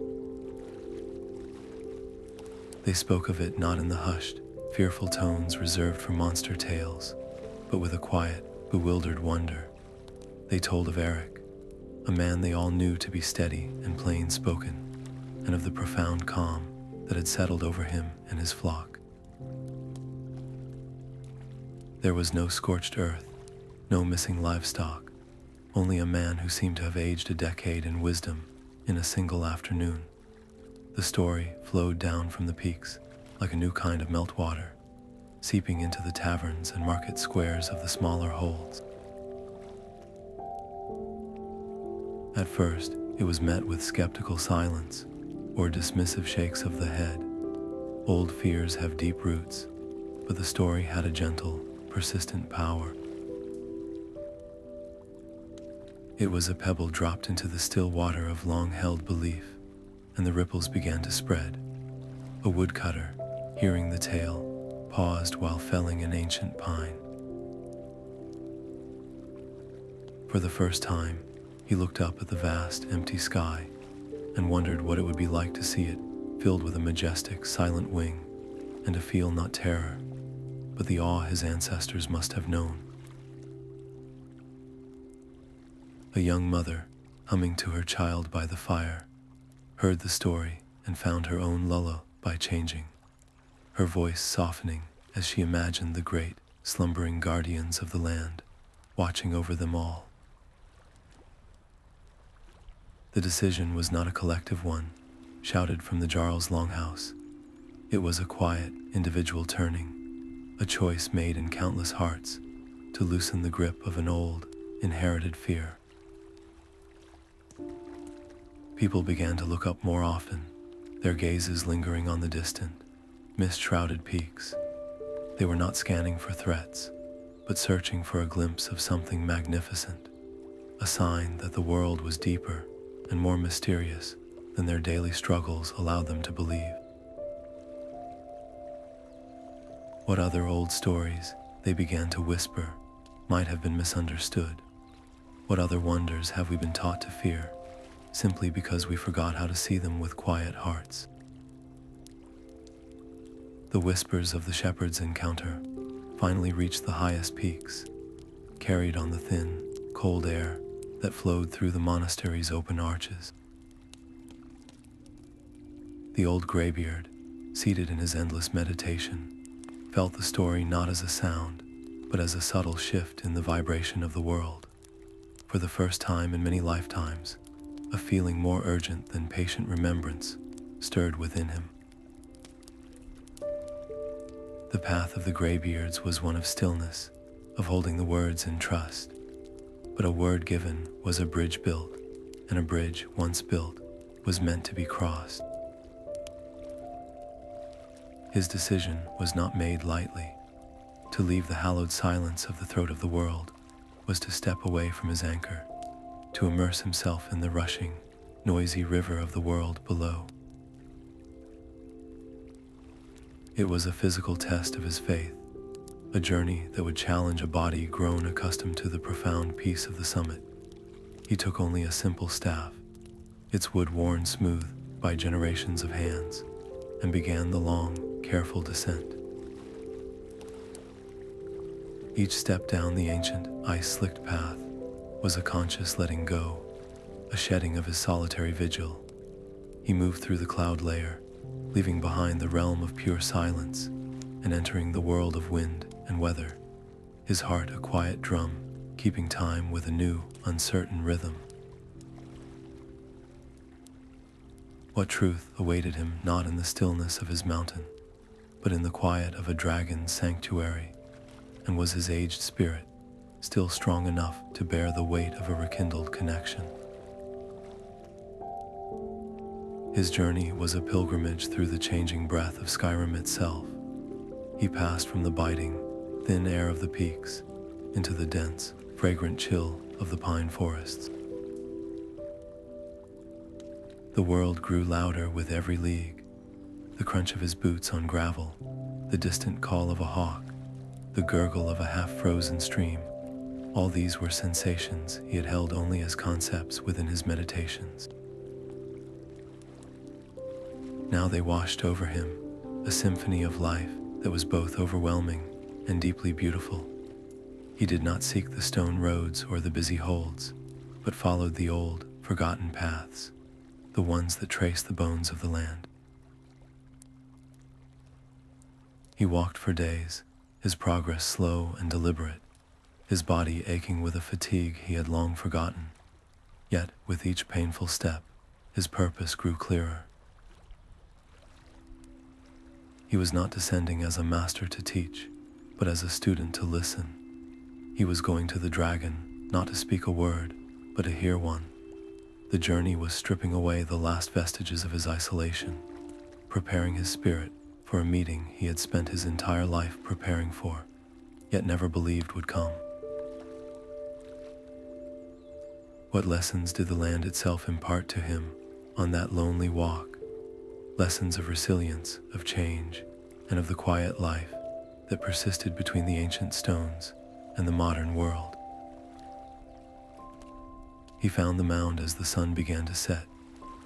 They spoke of it not in the hushed, fearful tones reserved for monster tales, but with a quiet, bewildered wonder. They told of Eric, a man they all knew to be steady and plain-spoken, and of the profound calm that had settled over him and his flock. There was no scorched earth, no missing livestock, only a man who seemed to have aged a decade in wisdom in a single afternoon. The story flowed down from the peaks like a new kind of meltwater, seeping into the taverns and market squares of the smaller holds. At first, it was met with skeptical silence or dismissive shakes of the head. Old fears have deep roots, but the story had a gentle, persistent power. It was a pebble dropped into the still water of long-held belief, and the ripples began to spread. A woodcutter, hearing the tale, paused while felling an ancient pine. For the first time, he looked up at the vast, empty sky and wondered what it would be like to see it filled with a majestic, silent wing, and to feel not terror, but the awe his ancestors must have known. A young mother, humming to her child by the fire, heard the story and found her own lullaby changing, her voice softening as she imagined the great, slumbering guardians of the land, watching over them all. The decision was not a collective one, shouted from the Jarl's longhouse. It was a quiet, individual turning, a choice made in countless hearts to loosen the grip of an old, inherited fear. People began to look up more often, their gazes lingering on the distant, mist-shrouded peaks. They were not scanning for threats, but searching for a glimpse of something magnificent, a sign that the world was deeper and more mysterious than their daily struggles allowed them to believe. What other old stories, they began to whisper, might have been misunderstood? What other wonders have we been taught to fear, simply because we forgot how to see them with quiet hearts? The whispers of the shepherd's encounter finally reached the highest peaks, carried on the thin, cold air that flowed through the monastery's open arches. The old Greybeard, seated in his endless meditation, felt the story not as a sound, but as a subtle shift in the vibration of the world. For the first time in many lifetimes, a feeling more urgent than patient remembrance stirred within him. The path of the Greybeards was one of stillness, of holding the words in trust. But a word given was a bridge built, and a bridge once built was meant to be crossed. His decision was not made lightly. To leave the hallowed silence of the throat of the world was to step away from his anchor, to immerse himself in the rushing, noisy river of the world below. It was a physical test of his faith, a journey that would challenge a body grown accustomed to the profound peace of the summit. He took only a simple staff, its wood worn smooth by generations of hands, and began the long, careful descent. Each step down the ancient, ice-slicked path was a conscious letting go, a shedding of his solitary vigil. He moved through the cloud layer, leaving behind the realm of pure silence and entering the world of wind and weather, his heart a quiet drum, keeping time with a new, uncertain rhythm. What truth awaited him not in the stillness of his mountain, but in the quiet of a dragon's sanctuary, and was his aged spirit, still strong enough to bear the weight of a rekindled connection. His journey was a pilgrimage through the changing breath of Skyrim itself. He passed from the biting, thin air of the peaks into the dense, fragrant chill of the pine forests. The world grew louder with every league, the crunch of his boots on gravel, the distant call of a hawk, the gurgle of a half-frozen stream. All these were sensations he had held only as concepts within his meditations. Now they washed over him, a symphony of life that was both overwhelming and deeply beautiful. He did not seek the stone roads or the busy holds, but followed the old, forgotten paths, the ones that trace the bones of the land. He walked for days, his progress slow and deliberate, his body aching with a fatigue he had long forgotten. Yet, with each painful step, his purpose grew clearer. He was not descending as a master to teach, but as a student to listen. He was going to the dragon, not to speak a word, but to hear one. The journey was stripping away the last vestiges of his isolation, preparing his spirit for a meeting he had spent his entire life preparing for, yet never believed would come. What lessons did the land itself impart to him on that lonely walk? Lessons of resilience, of change, and of the quiet life that persisted between the ancient stones and the modern world. He found the mound as the sun began to set,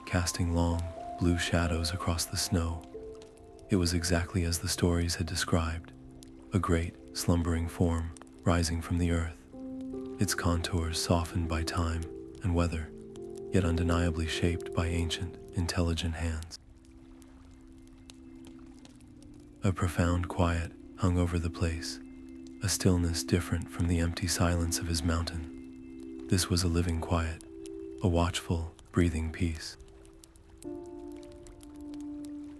casting long, blue shadows across the snow. It was exactly as the stories had described, a great, slumbering form rising from the earth, its contours softened by time and weather, yet undeniably shaped by ancient, intelligent hands. A profound quiet hung over the place, a stillness different from the empty silence of his mountain. This was a living quiet, a watchful, breathing peace.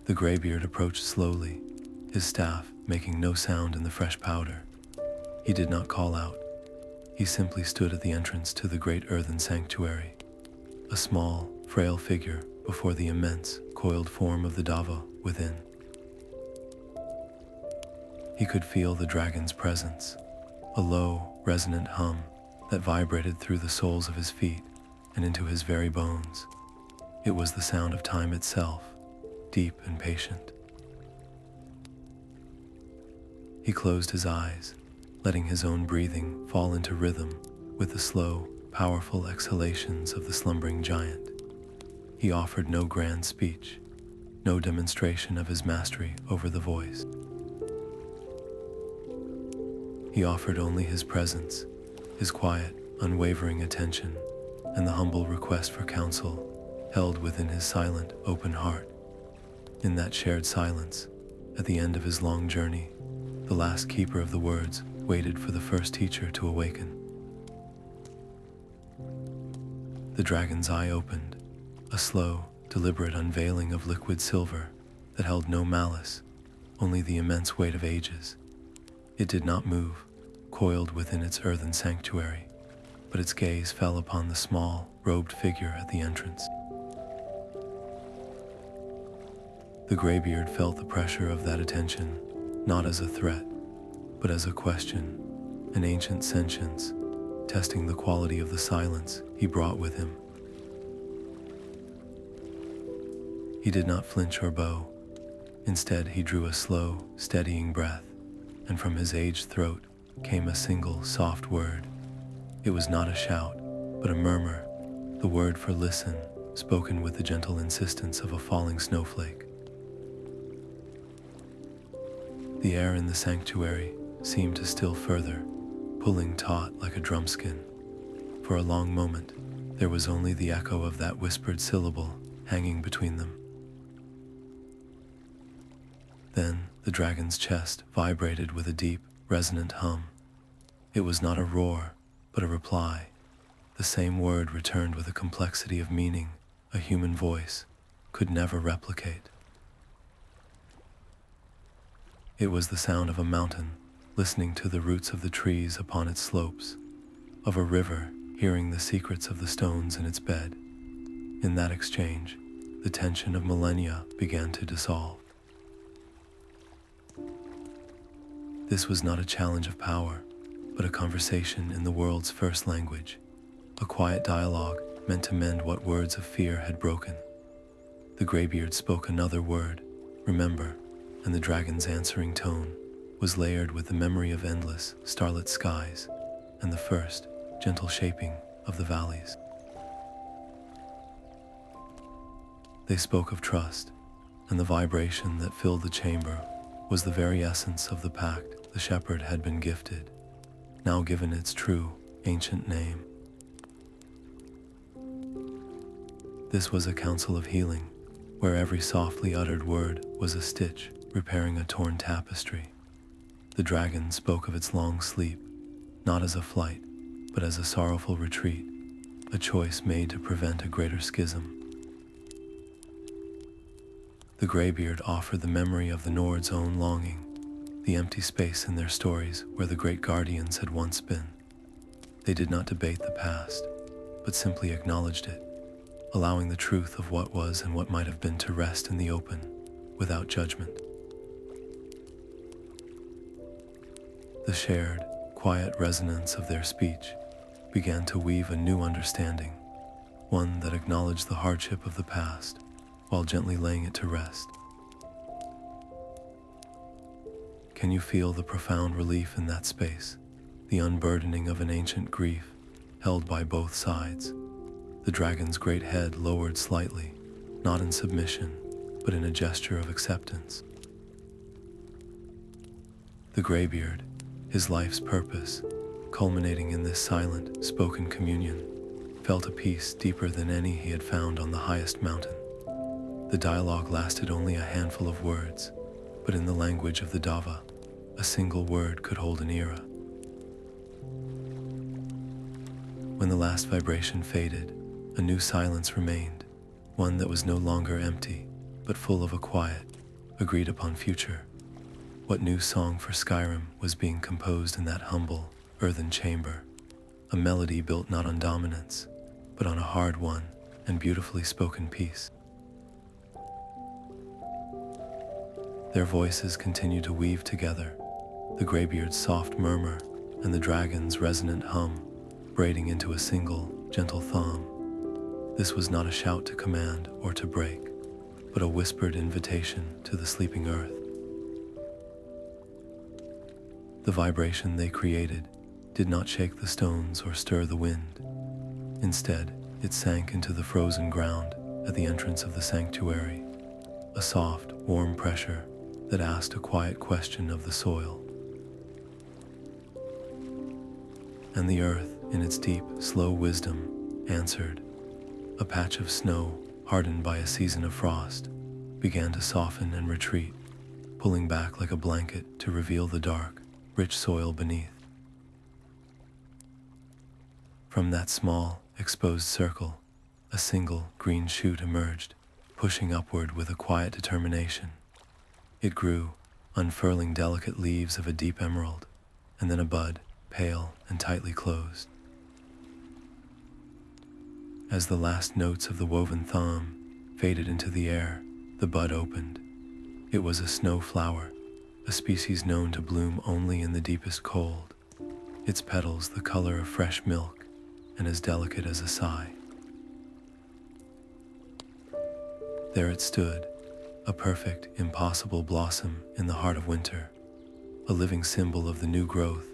The Greybeard approached slowly, his staff making no sound in the fresh powder. He did not call out. He simply stood at the entrance to the great earthen sanctuary, a small, frail figure before the immense, coiled form of the Dova within. He could feel the dragon's presence, a low, resonant hum that vibrated through the soles of his feet and into his very bones. It was the sound of time itself, deep and patient. He closed his eyes, letting his own breathing fall into rhythm with the slow, powerful exhalations of the slumbering giant. He offered no grand speech, no demonstration of his mastery over the voice. He offered only his presence, his quiet, unwavering attention, and the humble request for counsel held within his silent, open heart. In that shared silence, at the end of his long journey, the last keeper of the words waited for the first teacher to awaken. The dragon's eye opened, a slow, deliberate unveiling of liquid silver that held no malice, only the immense weight of ages. It did not move, coiled within its earthen sanctuary, but its gaze fell upon the small, robed figure at the entrance. The Greybeard felt the pressure of that attention, not as a threat, but as a question, an ancient sentience, testing the quality of the silence he brought with him. He did not flinch or bow. Instead, he drew a slow, steadying breath, and from his aged throat came a single, soft word. It was not a shout, but a murmur, the word for listen, spoken with the gentle insistence of a falling snowflake. The air in the sanctuary seemed to still further, pulling taut like a drumskin. For a long moment, there was only the echo of that whispered syllable hanging between them. Then the dragon's chest vibrated with a deep, resonant hum. It was not a roar, but a reply. The same word returned with a complexity of meaning a human voice could never replicate. It was the sound of a mountain listening to the roots of the trees upon its slopes, of a river hearing the secrets of the stones in its bed. In that exchange, the tension of millennia began to dissolve. This was not a challenge of power, but a conversation in the world's first language, a quiet dialogue meant to mend what words of fear had broken. The Greybeard spoke another word, remember, and the dragon's answering tone was layered with the memory of endless, starlit skies and the first, gentle shaping of the valleys. They spoke of trust, and the vibration that filled the chamber was the very essence of the pact the shepherd had been gifted, now given its true, ancient name. This was a council of healing, where every softly uttered word was a stitch repairing a torn tapestry. The dragon spoke of its long sleep, not as a flight, but as a sorrowful retreat, a choice made to prevent a greater schism. The Greybeard offered the memory of the Nords' own longing, the empty space in their stories where the great guardians had once been. They did not debate the past, but simply acknowledged it, allowing the truth of what was and what might have been to rest in the open, without judgment. The shared, quiet resonance of their speech began to weave a new understanding, one that acknowledged the hardship of the past while gently laying it to rest. Can you feel the profound relief in that space, the unburdening of an ancient grief held by both sides? The dragon's great head lowered slightly, not in submission, but in a gesture of acceptance. The Greybeard, his life's purpose, culminating in this silent, spoken communion, felt a peace deeper than any he had found on the highest mountain. The dialogue lasted only a handful of words, but in the language of the dovah, a single word could hold an era. When the last vibration faded, a new silence remained, one that was no longer empty, but full of a quiet, agreed-upon future. What new song for Skyrim was being composed in that humble, earthen chamber? A melody built not on dominance, but on a hard-won and beautifully spoken peace. Their voices continued to weave together, the Greybeard's soft murmur and the dragon's resonant hum, braiding into a single, gentle Thu'um. This was not a shout to command or to break, but a whispered invitation to the sleeping earth. The vibration they created did not shake the stones or stir the wind. Instead, it sank into the frozen ground at the entrance of the sanctuary, a soft, warm pressure that asked a quiet question of the soil. And the earth, in its deep, slow wisdom, answered. A patch of snow, hardened by a season of frost, began to soften and retreat, pulling back like a blanket to reveal the dark, rich soil beneath. From that small, exposed circle, a single green shoot emerged, pushing upward with a quiet determination. It grew, unfurling delicate leaves of a deep emerald, and then a bud, pale and tightly closed. As the last notes of the woven Thu'um faded into the air, the bud opened. It was a snowflower, a species known to bloom only in the deepest cold, its petals the color of fresh milk and as delicate as a sigh. There it stood, a perfect, impossible blossom in the heart of winter, a living symbol of the new growth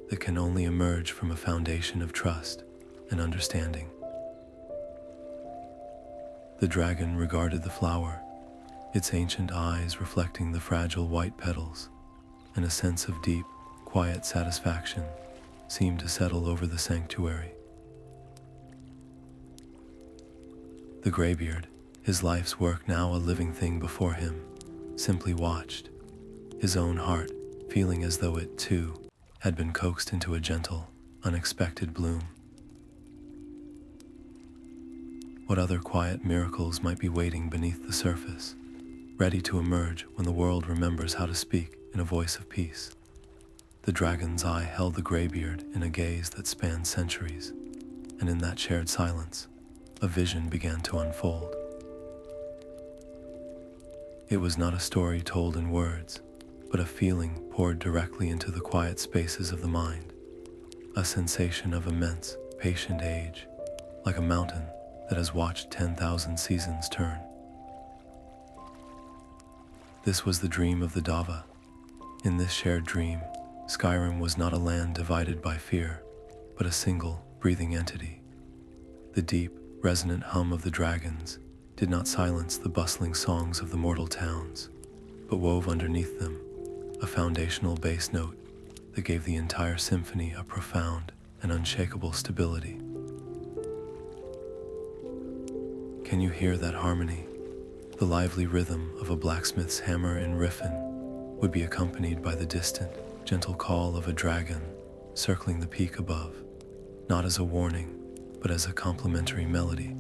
that can only emerge from a foundation of trust and understanding. The dragon regarded the flower, its ancient eyes reflecting the fragile white petals, and a sense of deep, quiet satisfaction seemed to settle over the sanctuary. The Greybeard, his life's work now a living thing before him, simply watched, his own heart feeling as though it, too, had been coaxed into a gentle, unexpected bloom. What other quiet miracles might be waiting beneath the surface, ready to emerge when the world remembers how to speak in a voice of peace? The dragon's eye held the Greybeard in a gaze that spanned centuries, and in that shared silence, a vision began to unfold. It was not a story told in words, but a feeling poured directly into the quiet spaces of the mind, a sensation of immense, patient age, like a mountain that has watched 10,000 seasons turn. This was the dream of the Dova. In this shared dream, Skyrim was not a land divided by fear, but a single, breathing entity. The deep, resonant hum of the dragons did not silence the bustling songs of the mortal towns, but wove underneath them a foundational bass note that gave the entire symphony a profound and unshakable stability. Can you hear that harmony? The lively rhythm of a blacksmith's hammer in riffin would be accompanied by the distant, gentle call of a dragon circling the peak above, not as a warning, but as a complementary melody.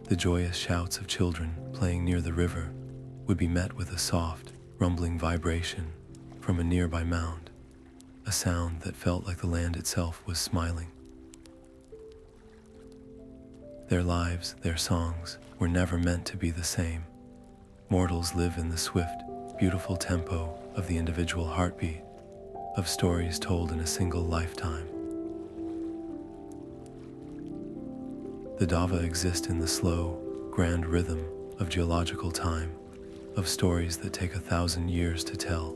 The joyous shouts of children playing near the river would be met with a soft, rumbling vibration from a nearby mound, a sound that felt like the land itself was smiling. Their lives, their songs, were never meant to be the same. Mortals live in the swift, beautiful tempo of the individual heartbeat, of stories told in a single lifetime. The Dova exist in the slow, grand rhythm of geological time, of stories that take 1,000 years to tell.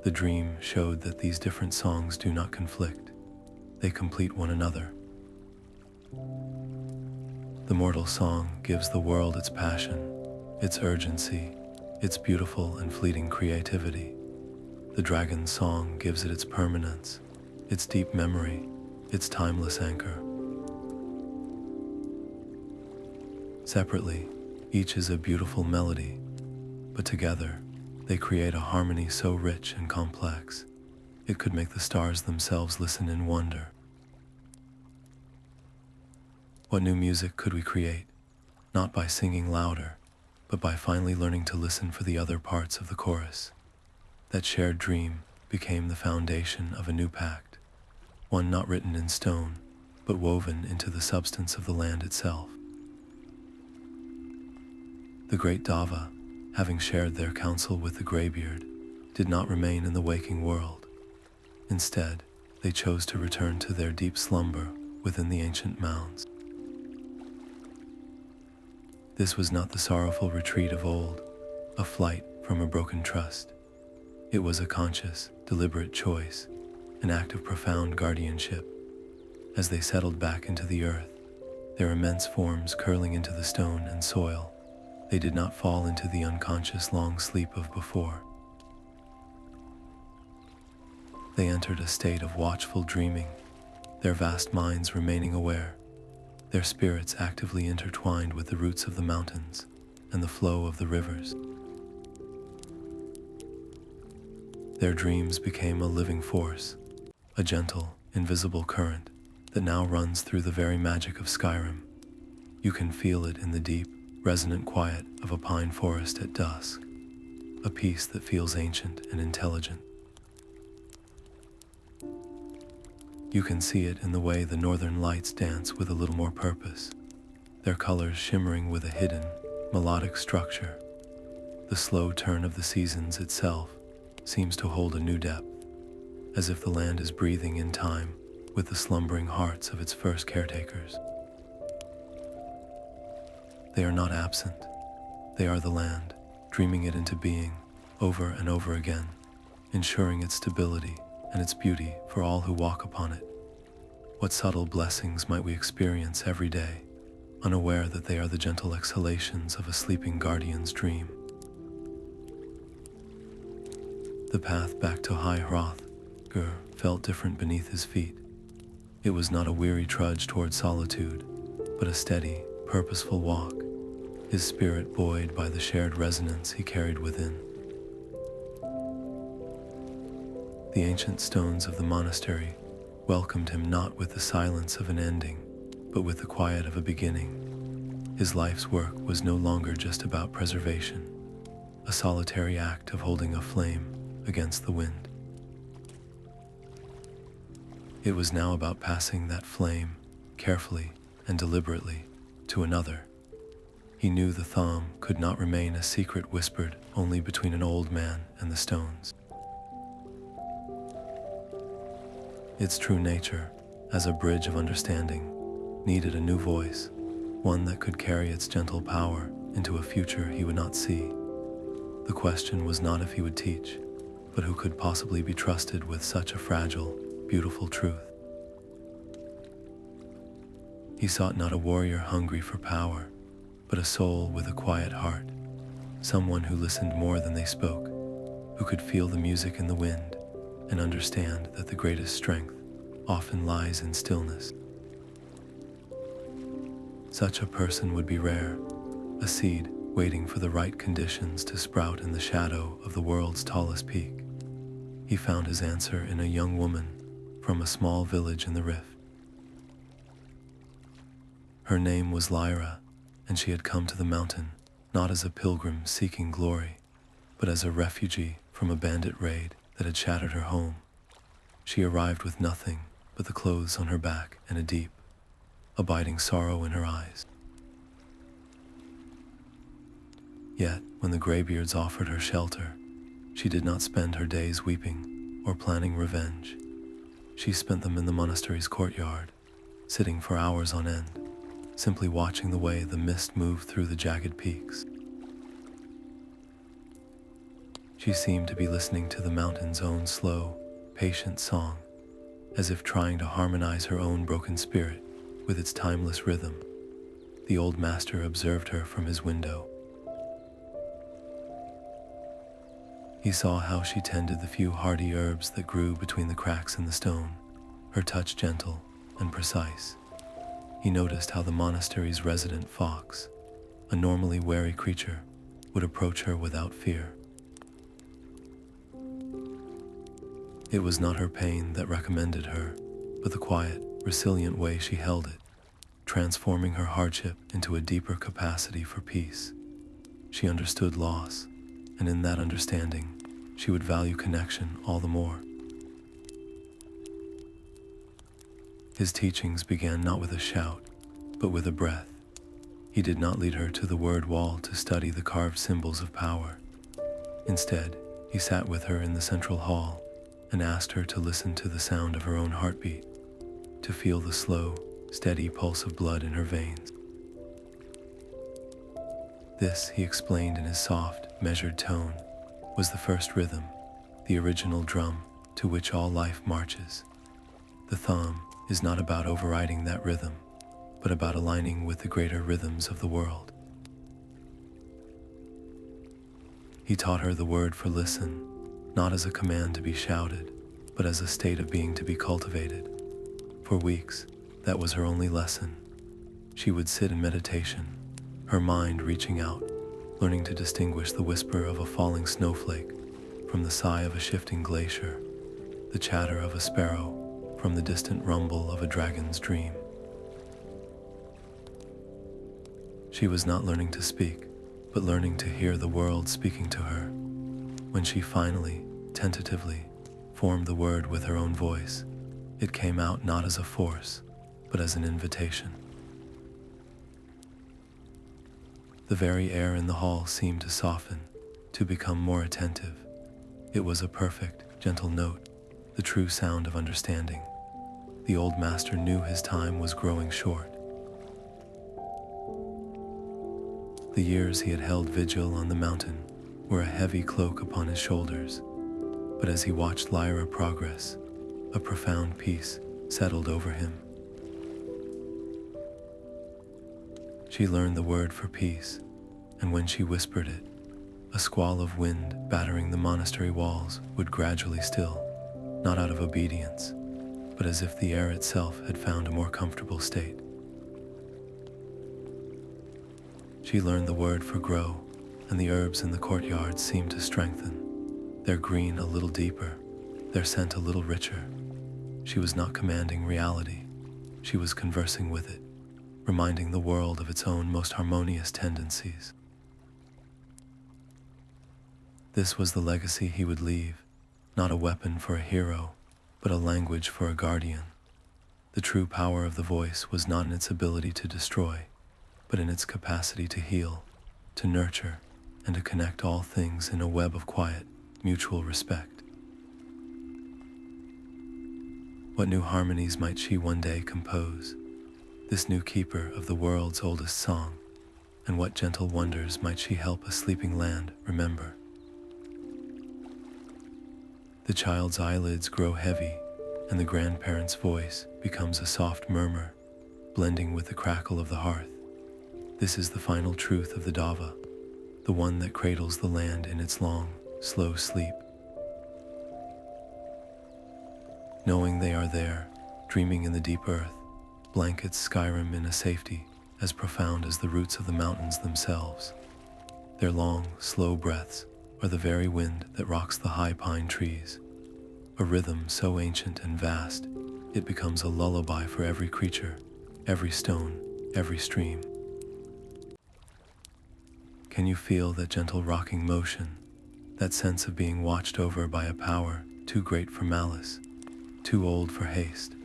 The dream showed that these different songs do not conflict. They complete one another. The mortal song gives the world its passion, its urgency, its beautiful and fleeting creativity. The dragon's song gives it its permanence, its deep memory, its timeless anchor. Separately, each is a beautiful melody, but together, they create a harmony so rich and complex, it could make the stars themselves listen in wonder. What new music could we create, not by singing louder, but by finally learning to listen for the other parts of the chorus? That shared dream became the foundation of a new pact, one not written in stone, but woven into the substance of the land itself. The great Dova, having shared their counsel with the Greybeard, did not remain in the waking world. Instead, they chose to return to their deep slumber within the ancient Mounds. This was not the sorrowful retreat of old, a flight from a broken trust. It was a conscious, deliberate choice, an act of profound guardianship. As they settled back into the earth, their immense forms curling into the stone and soil, they did not fall into the unconscious long sleep of before. They entered a state of watchful dreaming, their vast minds remaining aware, their spirits actively intertwined with the roots of the mountains and the flow of the rivers. Their dreams became a living force, a gentle, invisible current that now runs through the very magic of Skyrim. You can feel it in the deep, resonant quiet of a pine forest at dusk, a peace that feels ancient and intelligent. You can see it in the way the northern lights dance with a little more purpose, their colors shimmering with a hidden, melodic structure. The slow turn of the seasons itself seems to hold a new depth, as if the land is breathing in time with the slumbering hearts of its first caretakers. They are not absent. They are the land, dreaming it into being over and over again, ensuring its stability and its beauty for all who walk upon it. What subtle blessings might we experience every day, unaware that they are the gentle exhalations of a sleeping guardian's dream. The path back to High Hrothgar felt different beneath his feet. It was not a weary trudge toward solitude, but a steady, purposeful walk, his spirit buoyed by the shared resonance he carried within. The ancient stones of the monastery welcomed him not with the silence of an ending, but with the quiet of a beginning. His life's work was no longer just about preservation. A a solitary act of holding a flame against the wind. It was now about passing that flame, carefully and deliberately, to another. He knew the Thu'um could not remain a secret whispered only between an old man and the stones. Its true nature, as a bridge of understanding, needed a new voice, one that could carry its gentle power into a future he would not see. The question was not if he would teach, but who could possibly be trusted with such a fragile, beautiful truth. He sought not a warrior hungry for power, but a soul with a quiet heart, someone who listened more than they spoke, who could feel the music in the wind and understand that the greatest strength often lies in stillness. Such a person would be rare, a seed waiting for the right conditions to sprout in the shadow of the world's tallest peak. He found his answer in a young woman from a small village in the rift. Her name was Lyra, and she had come to the mountain not as a pilgrim seeking glory, but as a refugee from a bandit raid that had shattered her home. She arrived with nothing but the clothes on her back and a deep, abiding sorrow in her eyes. Yet, when the Greybeards offered her shelter, she did not spend her days weeping or planning revenge. She spent them in the monastery's courtyard, sitting for hours on end, simply watching the way the mist moved through the jagged peaks. She seemed to be listening to the mountain's own slow, patient song, as if trying to harmonize her own broken spirit with its timeless rhythm. The old master observed her from his window. He saw how she tended the few hardy herbs that grew between the cracks in the stone, her touch gentle and precise. He noticed how the monastery's resident fox, a normally wary creature, would approach her without fear. It was not her pain that recommended her, but the quiet, resilient way she held it, transforming her hardship into a deeper capacity for peace. She understood loss, and in that understanding, she would value connection all the more. His teachings began not with a shout, but with a breath. He did not lead her to the word wall to study the carved symbols of power. Instead, he sat with her in the central hall and asked her to listen to the sound of her own heartbeat, to feel the slow, steady pulse of blood in her veins. This, he explained in his soft, measured tone, was the first rhythm, the original drum to which all life marches. The Thu'um is not about overriding that rhythm, but about aligning with the greater rhythms of the world. He taught her the word for listen, not as a command to be shouted, but as a state of being to be cultivated. For weeks, that was her only lesson. She would sit in meditation, her mind reaching out, learning to distinguish the whisper of a falling snowflake from the sigh of a shifting glacier, the chatter of a sparrow from the distant rumble of a dragon's dream. She was not learning to speak, but learning to hear the world speaking to her. When she finally, tentatively, formed the word with her own voice, it came out not as a force, but as an invitation. The very air in the hall seemed to soften, to become more attentive. It was a perfect, gentle note, the true sound of understanding. The old master knew his time was growing short. The years he had held vigil on the mountain were a heavy cloak upon his shoulders, but as he watched Lyra progress, a profound peace settled over him. She learned the word for peace, and when she whispered it, a squall of wind battering the monastery walls would gradually still, not out of obedience, but as if the air itself had found a more comfortable state. She learned the word for grow, and the herbs in the courtyard seemed to strengthen, their green a little deeper, their scent a little richer. She was not commanding reality, she was conversing with it, reminding the world of its own most harmonious tendencies. This was the legacy he would leave, not a weapon for a hero, but a language for a guardian. The true power of the voice was not in its ability to destroy, but in its capacity to heal, to nurture, and to connect all things in a web of quiet, mutual respect. What new harmonies might she one day compose, this new keeper of the world's oldest song, and what gentle wonders might she help a sleeping land remember? The child's eyelids grow heavy, and the grandparent's voice becomes a soft murmur, blending with the crackle of the hearth. This is the final truth of the dovah, the one that cradles the land in its long, slow sleep. Knowing they are there, dreaming in the deep earth, blankets Skyrim in a safety as profound as the roots of the mountains themselves. Their long, slow breaths are the very wind that rocks the high pine trees, a rhythm so ancient and vast, it becomes a lullaby for every creature, every stone, every stream. Can you feel that gentle rocking motion, that sense of being watched over by a power too great for malice, too old for haste?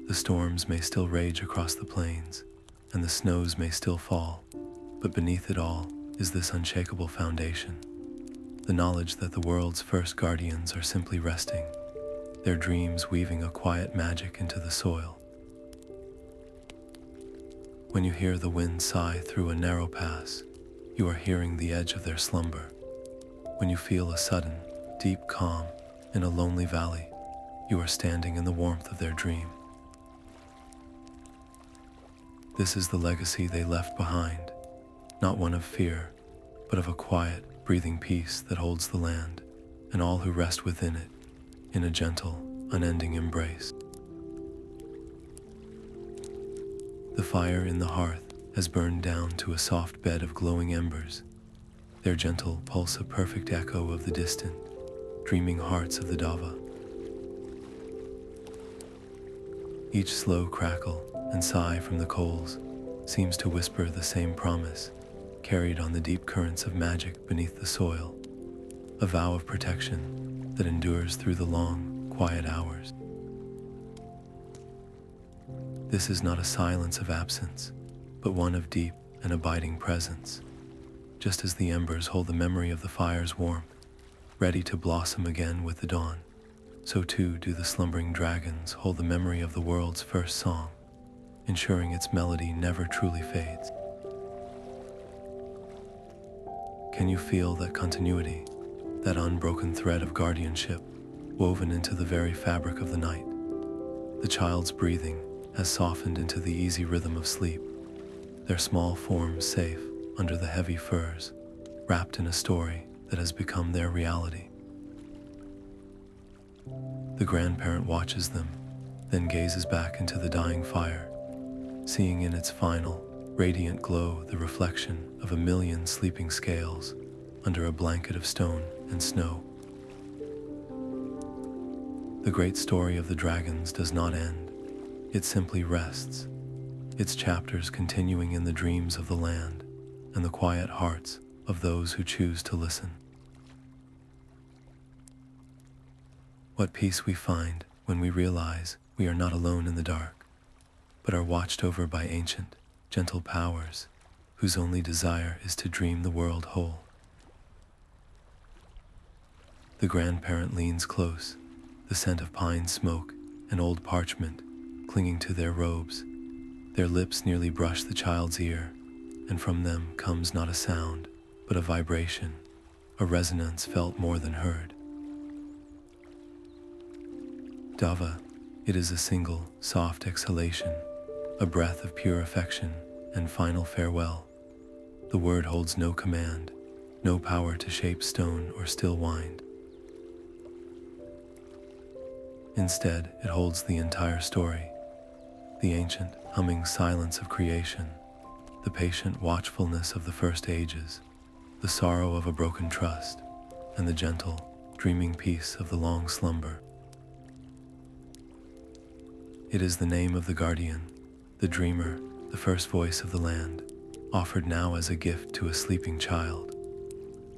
The storms may still rage across the plains, and the snows may still fall, but beneath it all is this unshakable foundation, the knowledge that the world's first guardians are simply resting, their dreams weaving a quiet magic into the soil. When you hear the wind sigh through a narrow pass, you are hearing the edge of their slumber. When you feel a sudden, deep calm in a lonely valley, you are standing in the warmth of their dream. This is the legacy they left behind, not one of fear, but of a quiet, breathing peace that holds the land and all who rest within it in a gentle, unending embrace. The fire in the hearth has burned down to a soft bed of glowing embers, their gentle pulse a perfect echo of the distant, dreaming hearts of the dova. Each slow crackle and sigh from the coals seems to whisper the same promise, carried on the deep currents of magic beneath the soil, a vow of protection that endures through the long, quiet hours. This is not a silence of absence, but one of deep and abiding presence. Just as the embers hold the memory of the fire's warmth, ready to blossom again with the dawn, so too do the slumbering dragons hold the memory of the world's first song, ensuring its melody never truly fades. Can you feel that continuity, that unbroken thread of guardianship, woven into the very fabric of the night? The child's breathing has softened into the easy rhythm of sleep, their small forms safe under the heavy furs, wrapped in a story that has become their reality. The grandparent watches them, then gazes back into the dying fire, seeing in its final, radiant glow the reflection of a million sleeping scales under a blanket of stone and snow. The great story of the dragons does not end. It simply rests, its chapters continuing in the dreams of the land and the quiet hearts of those who choose to listen. What peace we find when we realize we are not alone in the dark, but are watched over by ancient, gentle powers whose only desire is to dream the world whole. The grandparent leans close, the scent of pine smoke and old parchment clinging to their robes. Their lips nearly brush the child's ear, and from them comes not a sound, but a vibration, a resonance felt more than heard. Dova, it is a single, soft exhalation, a breath of pure affection and final farewell. The word holds no command, no power to shape stone or still wind. Instead, it holds the entire story, the ancient, humming silence of creation, the patient watchfulness of the first ages, the sorrow of a broken trust, and the gentle, dreaming peace of the long slumber. It is the name of the guardian, the dreamer, the first voice of the land, offered now as a gift to a sleeping child.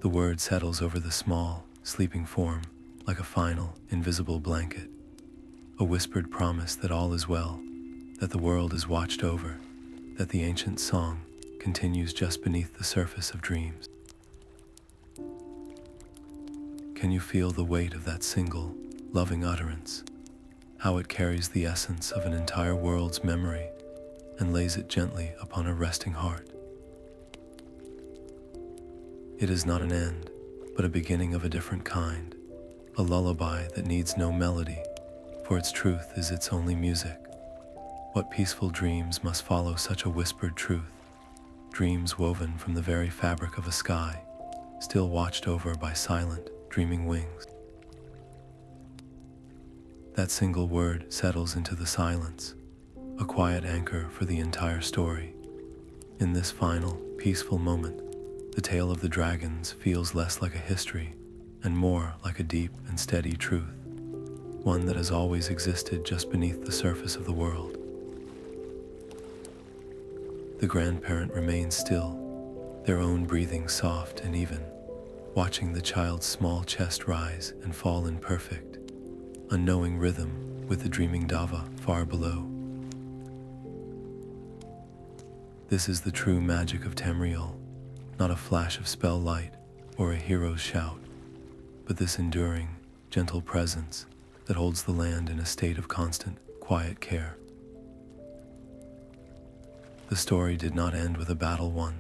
The word settles over the small, sleeping form like a final, invisible blanket, a whispered promise that all is well, that the world is watched over, that the ancient song continues just beneath the surface of dreams. Can you feel the weight of that single, loving utterance, how it carries the essence of an entire world's memory and lays it gently upon a resting heart? It is not an end, but a beginning of a different kind, a lullaby that needs no melody, for its truth is its only music. What peaceful dreams must follow such a whispered truth, dreams woven from the very fabric of a sky, still watched over by silent, dreaming wings. That single word settles into the silence, a quiet anchor for the entire story. In this final, peaceful moment, the tale of the dragons feels less like a history and more like a deep and steady truth, one that has always existed just beneath the surface of the world. The grandparent remains still, their own breathing soft and even, watching the child's small chest rise and fall in perfect, unknowing rhythm with the dreaming dova far below. This is the true magic of Tamriel, not a flash of spell light or a hero's shout, but this enduring, gentle presence that holds the land in a state of constant, quiet care. The story did not end with a battle won,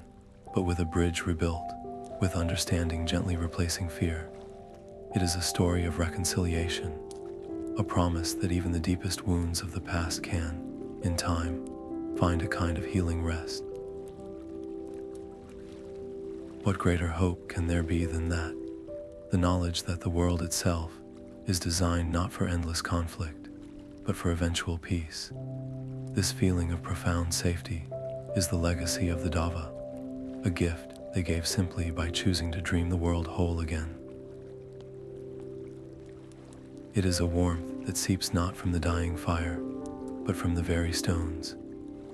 but with a bridge rebuilt, with understanding gently replacing fear. It is a story of reconciliation, a promise that even the deepest wounds of the past can, in time, find a kind of healing rest. What greater hope can there be than that? The knowledge that the world itself is designed not for endless conflict, but for eventual peace. This feeling of profound safety is the legacy of the dova, a gift they gave simply by choosing to dream the world whole again. It is a warmth that seeps not from the dying fire, but from the very stones,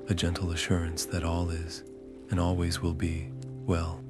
a gentle assurance that all is, and always will be, well.